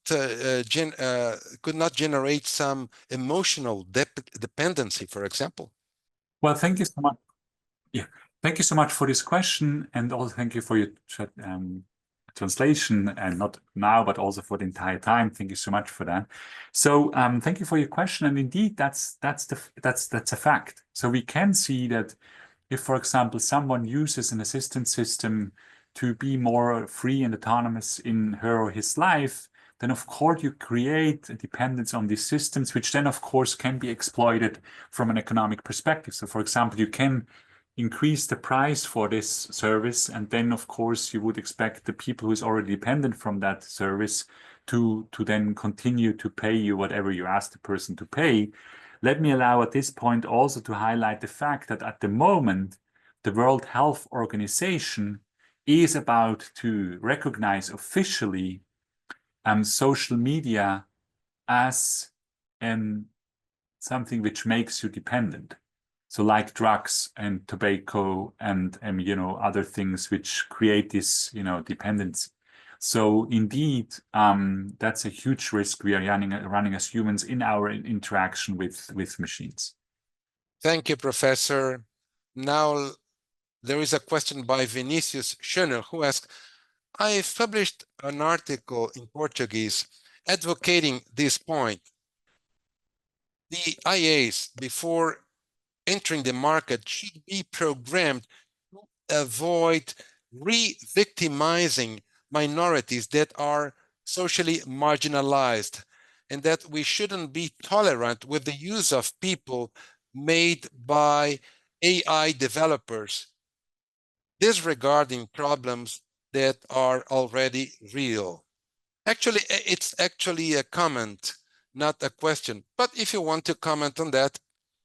generate some emotional dependency, for example? Well, thank you so much. Yeah, thank you so much for this question, and also thank you for your translation, and not now, but also for the entire time. Thank you so much for that. So thank you for your question. And indeed, that's a fact. So we can see that if, for example, someone uses an assistance system to be more free and autonomous in her or his life, then of course you create a dependence on these systems, which then of course can be exploited from an economic perspective. So for example, you can increase the price for this service, and then of course you would expect the people who is already dependent from that service to then continue to pay you whatever you ask the person to pay. Let me allow at this point also to highlight the fact that at the moment, the World Health Organization is about to recognize officially social media as something which makes you dependent. So like drugs and tobacco and other things which create this dependence. So indeed, that's a huge risk we are running as humans in our interaction with machines. Thank you, Professor. Now there is a question by Vinicius Schöner, who asks, I've published an article in Portuguese advocating this point. The IAs, before entering the market, should be programmed to avoid re-victimizing minorities that are socially marginalized, and that we shouldn't be tolerant with the use of people made by AI developers, disregarding problems that are already real. Actually, it's actually a comment, not a question. But if you want to comment on that,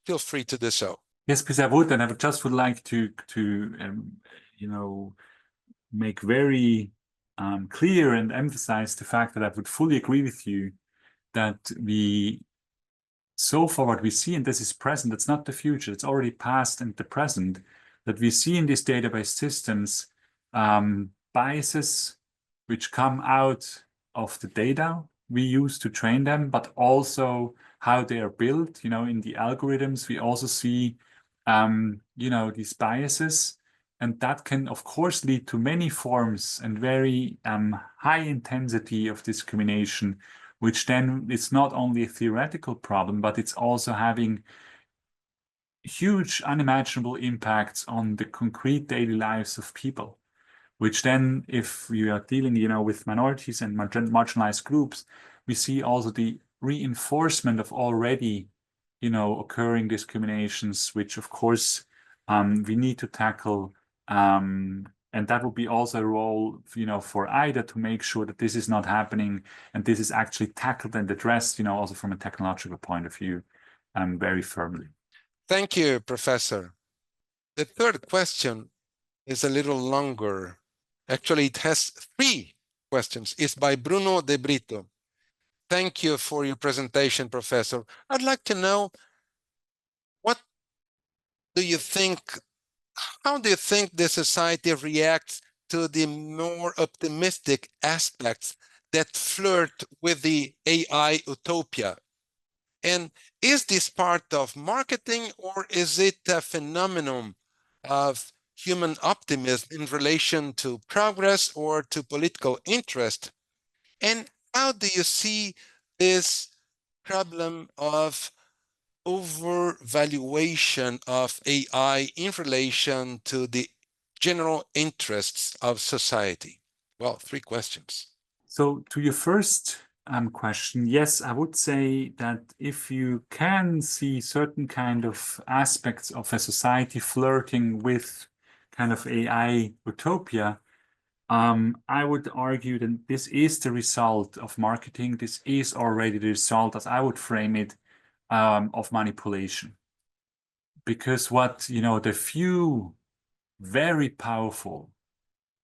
feel free to do so. Yes, please, I would, and I just would like to make very clear and emphasize the fact that I would fully agree with you that so far what we see, and this is present, it's not the future, it's already past and the present, that we see in these database systems biases which come out of the data we use to train them, but also how they are built. In the algorithms, we also see, these biases, and that can, of course, lead to many forms and very high intensity of discrimination, which then is not only a theoretical problem, but it's also having huge, unimaginable impacts on the concrete daily lives of people, which then, if we are dealing, with minorities and marginalized groups, we see also the reinforcement of already, occurring discriminations, which of course we need to tackle. And that would be also a role, for IDA to make sure that this is not happening and this is actually tackled and addressed, also from a technological point of view, very firmly. Thank you, Professor. The third question is a little longer. Actually, it has 3 questions. It's by Bruno De Brito. Thank you for your presentation, Professor. I'd like to know, how do you think the society reacts to the more optimistic aspects that flirt with the AI utopia? And is this part of marketing, or is it a phenomenon of human optimism in relation to progress or to political interest? And how do you see this problem of overvaluation of AI in relation to the general interests of society? Well, 3 questions. So to your first question, yes, I would say that if you can see certain kind of aspects of a society flirting with kind of AI utopia, I would argue that this is the result of marketing. This is already the result, as I would frame it, of manipulation. Because the few very powerful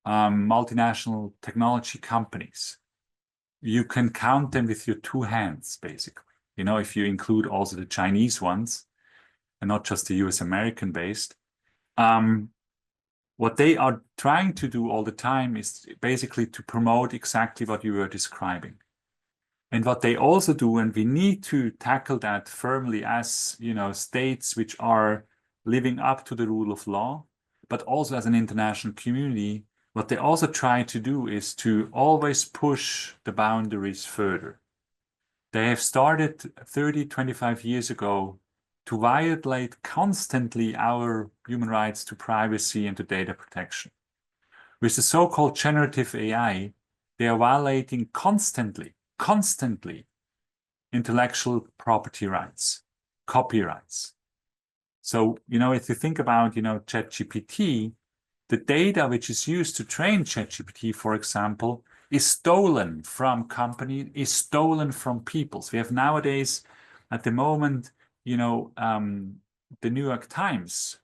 multinational technology companies, you can count them with your 2 hands, basically. If you include also the Chinese ones and not just the US American based, what they are trying to do all the time is basically to promote exactly what you were describing. And what they also do, and we need to tackle that firmly as, states which are living up to the rule of law, but also as an international community, what they also try to do is to always push the boundaries further. They have started 30, 25 years ago to violate constantly our human rights to privacy and to data protection. With the so-called generative AI, they are violating constantly intellectual property rights, copyrights. So, if you think about, ChatGPT, the data which is used to train ChatGPT, for example, is stolen from companies, is stolen from peoples. We have nowadays, at the moment, the New York Times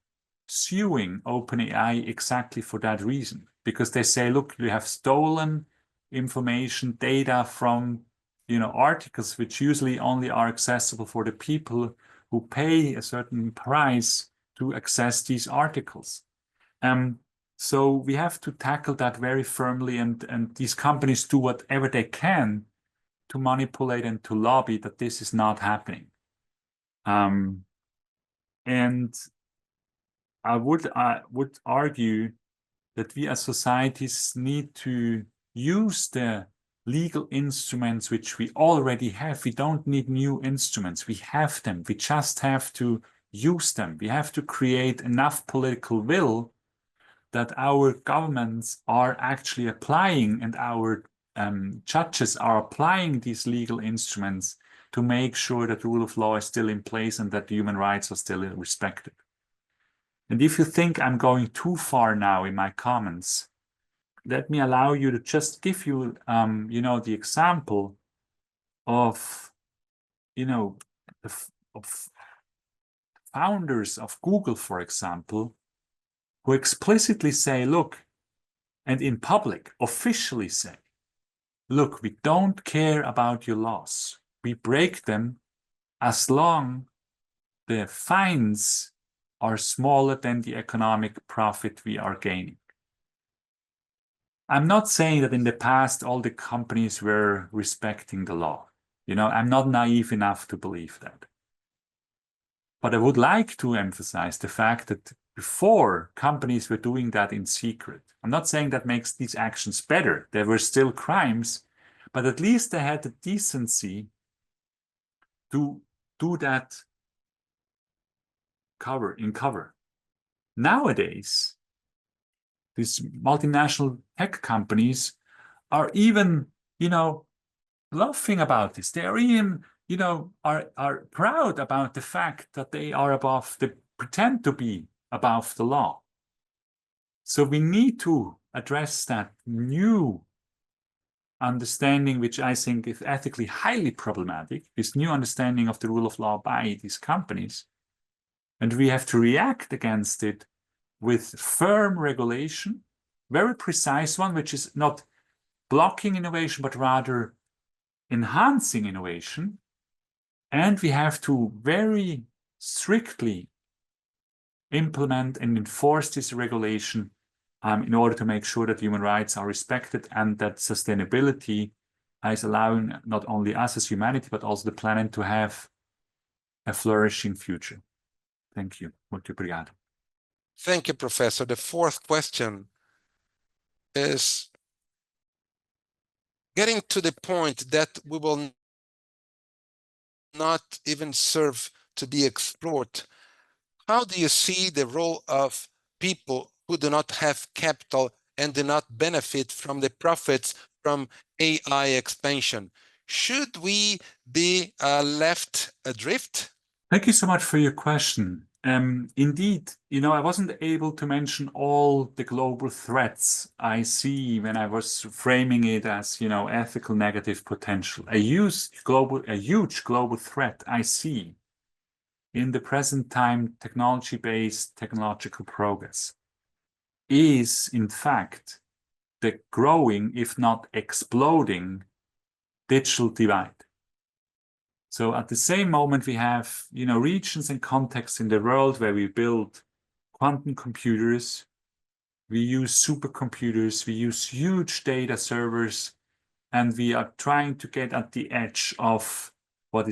suing OpenAI exactly for that reason, because they say, look, you have stolen information, data from, articles which usually only are accessible for the people who pay a certain price to access these articles. So we have to tackle that very firmly, and these companies do whatever they can to manipulate and to lobby that this is not happening. And I would argue that we as societies need to use the legal instruments which we already have. We don't need new instruments. We have them. We just have to use them. We have to create enough political will that our governments are actually applying, and our judges are applying these legal instruments to make sure that the rule of law is still in place and that the human rights are still respected. And if you think I'm going too far now in my comments, let me allow you to just give you, the example of, of founders of Google, for example, who explicitly say, look, and in public officially say, look, we don't care about your laws. We break them as long the fines are smaller than the economic profit we are gaining. I'm not saying that in the past all the companies were respecting the law. I'm not naive enough to believe that. But I would like to emphasize the fact that before, companies were doing that in secret. I'm not saying that makes these actions better. There were still crimes, but at least they had the decency to do that in cover. Nowadays, these multinational tech companies are even, laughing about this. They are even, are proud about the fact that they pretend to be above the law. So we need to address that new understanding, which I think is ethically highly problematic, this new understanding of the rule of law by these companies. And we have to react against it with firm regulation, very precise one, which is not blocking innovation, but rather enhancing innovation. And we have to very strictly implement and enforce this regulation in order to make sure that human rights are respected and that sustainability is allowing not only us as humanity, but also the planet to have a flourishing future. Thank you. Muito obrigado. Thank you, Professor. The fourth question is getting to the point that we will not even serve to be explored. How do you see the role of people who do not have capital and do not benefit from the profits from AI expansion? Should we be left adrift? Thank you so much for your question. Indeed, I wasn't able to mention all the global threats I see when I was framing it as, ethical negative potential. A huge global threat I see in the present time technology-based technological progress is, in fact, the growing, if not exploding, digital divide. So at the same moment, we have, regions and contexts in the world where we build quantum computers, we use supercomputers, we use huge data servers, and we are trying to get at the edge of what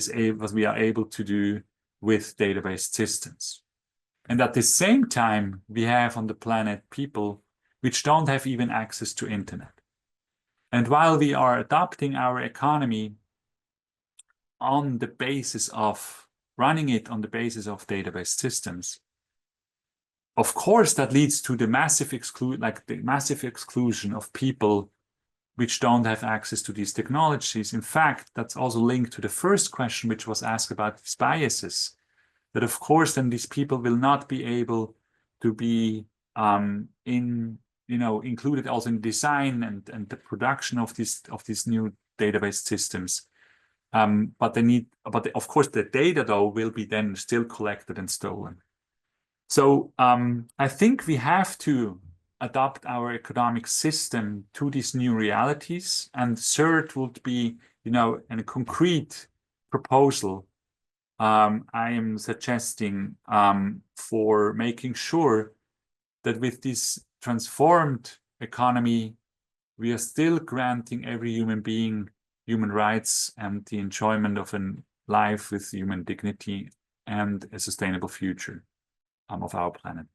we are able to do with database systems. And at the same time, we have on the planet people which don't have even access to internet. And while we are adopting our economy on the basis of running it on the basis of database systems, of course, that leads to the massive exclusion of people which don't have access to these technologies. In fact, that's also linked to the first question, which was asked about these biases, that of course, then these people will not be able to be included also in design and the production of these new database systems. But of course, the data though will be then still collected and stolen. So I think we have to adapt our economic system to these new realities. And third would be, a concrete proposal I am suggesting for making sure that with this transformed economy, we are still granting every human being human rights and the enjoyment of a life with human dignity and a sustainable future of our planet.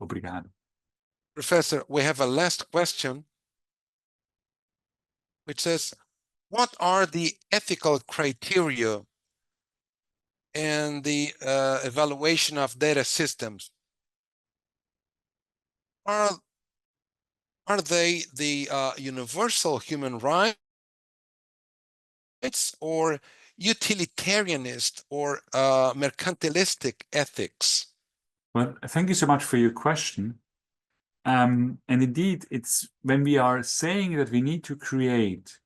Obrigado. Professor, we have a last question, which says, what are the ethical criteria and the evaluation of data systems? Are they the universal human rights or utilitarianist or mercantilistic ethics? Well, thank you so much for your question. And indeed, it's when we are saying that we need to create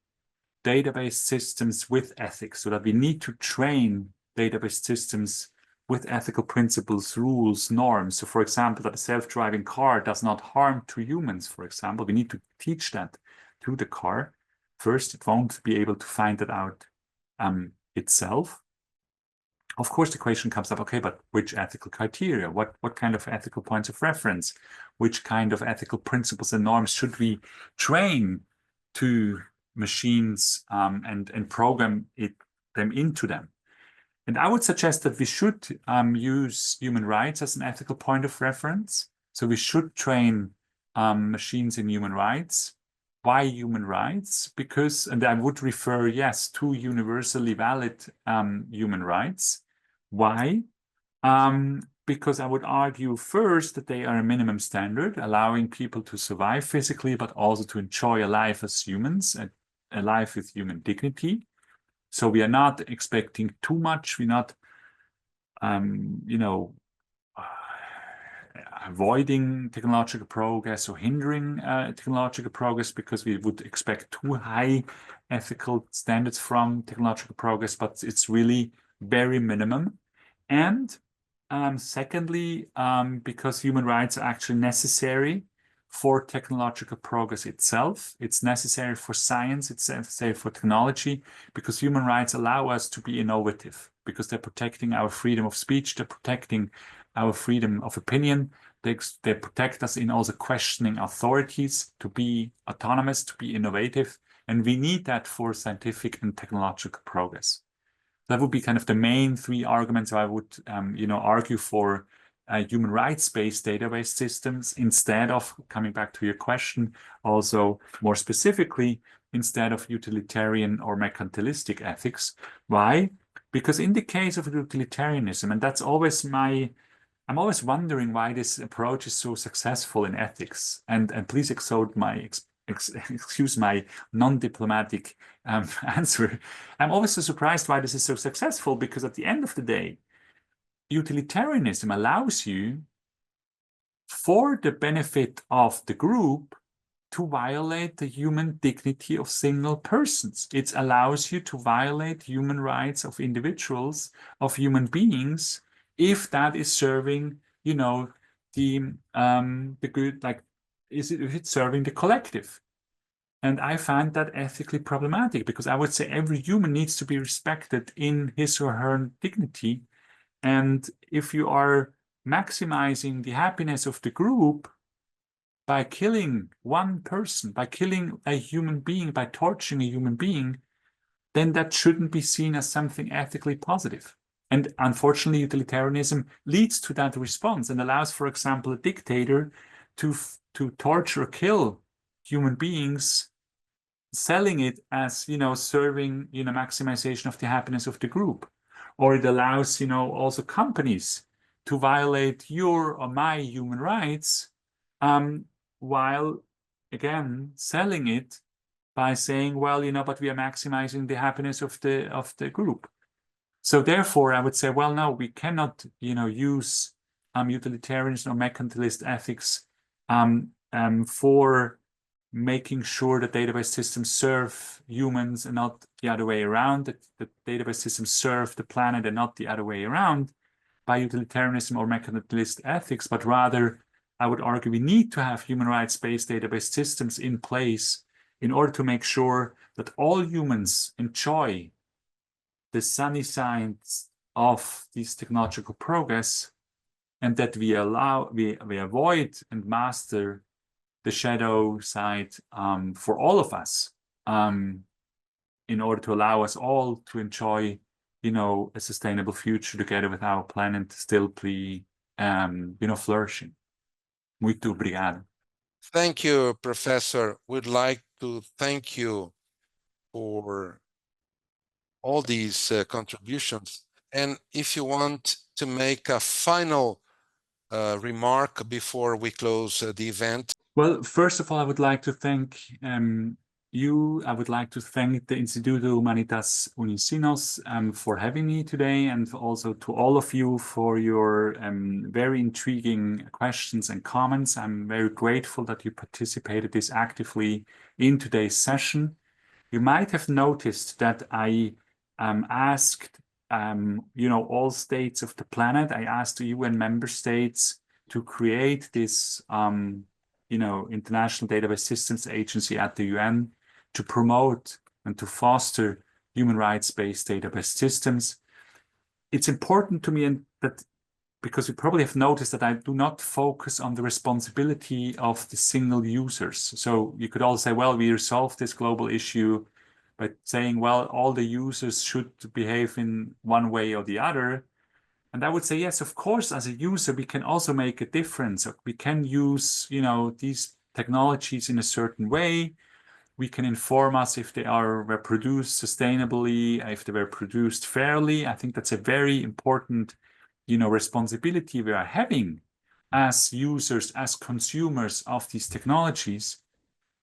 database systems with ethics, so that we need to train database systems with ethical principles, rules, norms. So for example, that a self-driving car does not harm to humans, for example, we need to teach that to the car. First, it won't be able to find that out itself. Of course, the question comes up, okay, but which ethical criteria? What kind of ethical points of reference? Which kind of ethical principles and norms should we train to machines and program them into them? And I would suggest that we should use human rights as an ethical point of reference. So we should train machines in human rights. Why human rights? Because, and I would refer, yes, to universally valid human rights. Why? Because I would argue first that they are a minimum standard, allowing people to survive physically, but also to enjoy a life as humans, a life with human dignity. So we are not expecting too much. We're not, avoiding technological progress or hindering technological progress because we would expect too high ethical standards from technological progress, but it's really very minimum. And secondly, because human rights are actually necessary for technological progress itself. It's necessary for science, it's necessary for technology, because human rights allow us to be innovative, because they're protecting our freedom of speech, they're protecting our freedom of opinion, they protect us in also questioning authorities, to be autonomous, to be innovative, and we need that for scientific and technological progress. That would be kind of the main three arguments I would, argue for human rights-based database systems instead of, coming back to your question, also more specifically, instead of utilitarian or mercantilistic ethics. Why? Because in the case of utilitarianism, and that's always I'm always wondering why this approach is so successful in ethics. And please excuse my non-diplomatic answer. I'm always so surprised why this is so successful, because at the end of the day, utilitarianism allows you, for the benefit of the group, to violate the human dignity of single persons. It allows you to violate human rights of individuals, of human beings, if that is serving, the good, like, if it's serving the collective. And I find that ethically problematic, because I would say every human needs to be respected in his or her dignity. And if you are maximizing the happiness of the group by killing one person, by killing a human being, by torturing a human being, then that shouldn't be seen as something ethically positive. And unfortunately, utilitarianism leads to that response and allows, for example, a dictator to to torture or kill human beings, selling it as, serving, maximization of the happiness of the group. Or it allows, also companies to violate your or my human rights, while, again, selling it by saying, well, but we are maximizing the happiness of the group. So therefore, I would say, well, no, we cannot, use utilitarianism or mercantilist ethics for making sure that database systems serve humans and not the other way around, that database systems serve the planet and not the other way around by utilitarianism or mercantilist ethics, but rather, I would argue, we need to have human rights-based database systems in place in order to make sure that all humans enjoy the sunny sides of this technological progress, and that we avoid and master the shadow side for all of us, in order to allow us all to enjoy, a sustainable future together with our planet still be, flourishing. Muito obrigado. Thank you, Professor. We'd like to thank you for all these contributions. And if you want to make a final remark before we close the event. Well, first of all, I would like to thank you. I would like to thank the Instituto Humanitas Unisinos for having me today, and also to all of you for your very intriguing questions and comments. I'm very grateful that you participated this actively in today's session. You might have noticed that I asked all states of the planet. I asked the UN member states to create this International Database Systems Agency at the UN to promote and to foster human rights-based database systems. It's important to me, and that because you probably have noticed that I do not focus on the responsibility of the single users. So you could all say, well, we resolve this global issue by saying, well, all the users should behave in one way or the other. And I would say, yes, of course, as a user, we can also make a difference. We can use, these technologies in a certain way. We can inform us if they were produced sustainably, if they were produced fairly. I think that's a very important, responsibility we are having as users, as consumers of these technologies.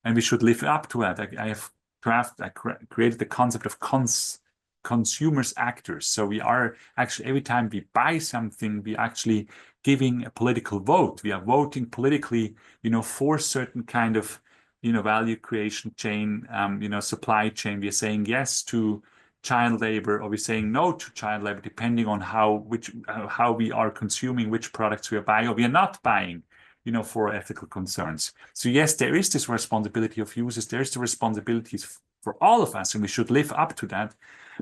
And we should live up to that. I created the concept of consumers actors. So we are actually, every time we buy something, we actually giving a political vote. We are voting politically, for certain kind of, value creation chain, supply chain. We are saying yes to child labor, or we're saying no to child labor, depending on how we are consuming, which products we are buying, or we are not buying, for ethical concerns. So yes, there is this responsibility of users. There is the responsibilities for all of us, and we should live up to that.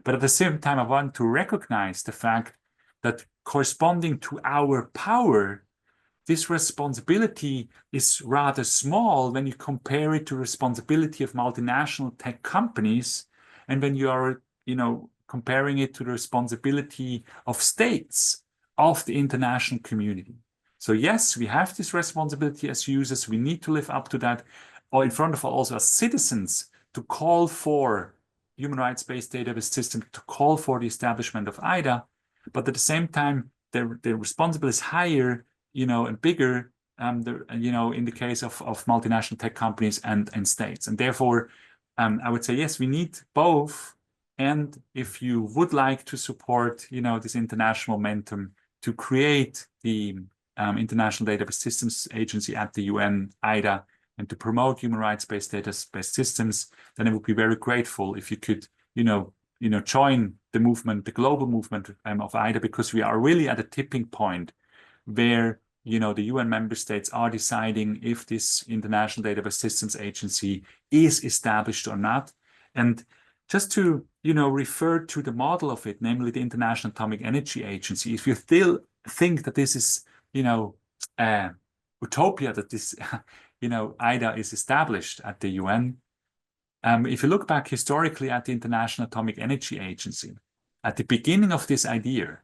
But at the same time, I want to recognize the fact that corresponding to our power, this responsibility is rather small when you compare it to responsibility of multinational tech companies, and when you are, comparing it to the responsibility of states, of the international community. So yes, we have this responsibility as users. We need to live up to that, or in front of all, also as citizens, to call for human rights-based database system, to call for the establishment of IDA. But at the same time, the responsibility is higher, and bigger, in the case of multinational tech companies and states. And therefore, I would say, yes, we need both. And if you would like to support, this international momentum to create the International Database Systems Agency at the UN, IDA, and to promote human rights-based database systems, then I would be very grateful if you could, join the movement, the global movement of IDA, because we are really at a tipping point where, the UN member states are deciding if this International Database Systems Agency is established or not. And just to, refer to the model of it, namely the International Atomic Energy Agency, if you still think that this is, utopia, that this, IDA is established at the UN. If you look back historically at the International Atomic Energy Agency, at the beginning of this idea,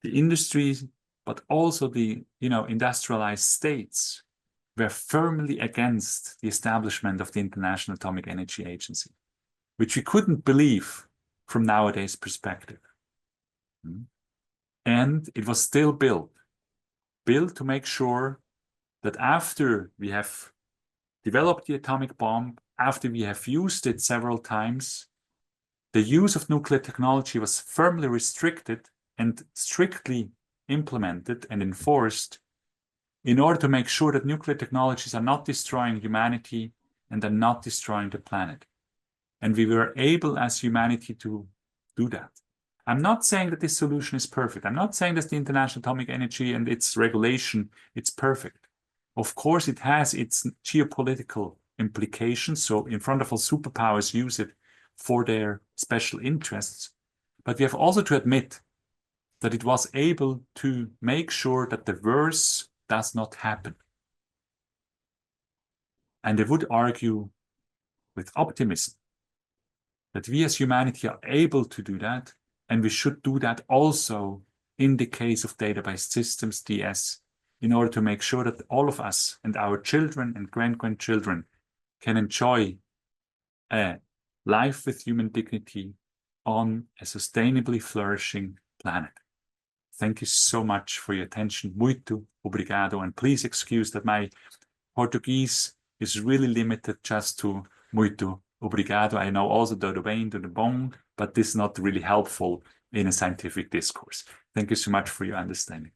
the industry but also the industrialized states were firmly against the establishment of the International Atomic Energy Agency, which we couldn't believe from nowadays perspective. And it was still built to make sure that after we have developed the atomic bomb, after we have used it several times, the use of nuclear technology was firmly restricted and strictly implemented and enforced in order to make sure that nuclear technologies are not destroying humanity and are not destroying the planet. And we were able as humanity to do that. I'm not saying that this solution is perfect. I'm not saying that the International Atomic Energy and its regulation, it's perfect. Of course, it has its geopolitical implications. So in front of all, superpowers use it for their special interests. But we have also to admit that it was able to make sure that the worst does not happen. And I would argue with optimism that we as humanity are able to do that, and we should do that also in the case of database systems, DS, in order to make sure that all of us and our children and grandchildren can enjoy a life with human dignity on a sustainably flourishing planet. Thank you so much for your attention. Muito obrigado. And please excuse that my Portuguese is really limited just to muito obrigado. I know also tudo bem, tudo bom, but this is not really helpful in a scientific discourse. Thank you so much for your understanding.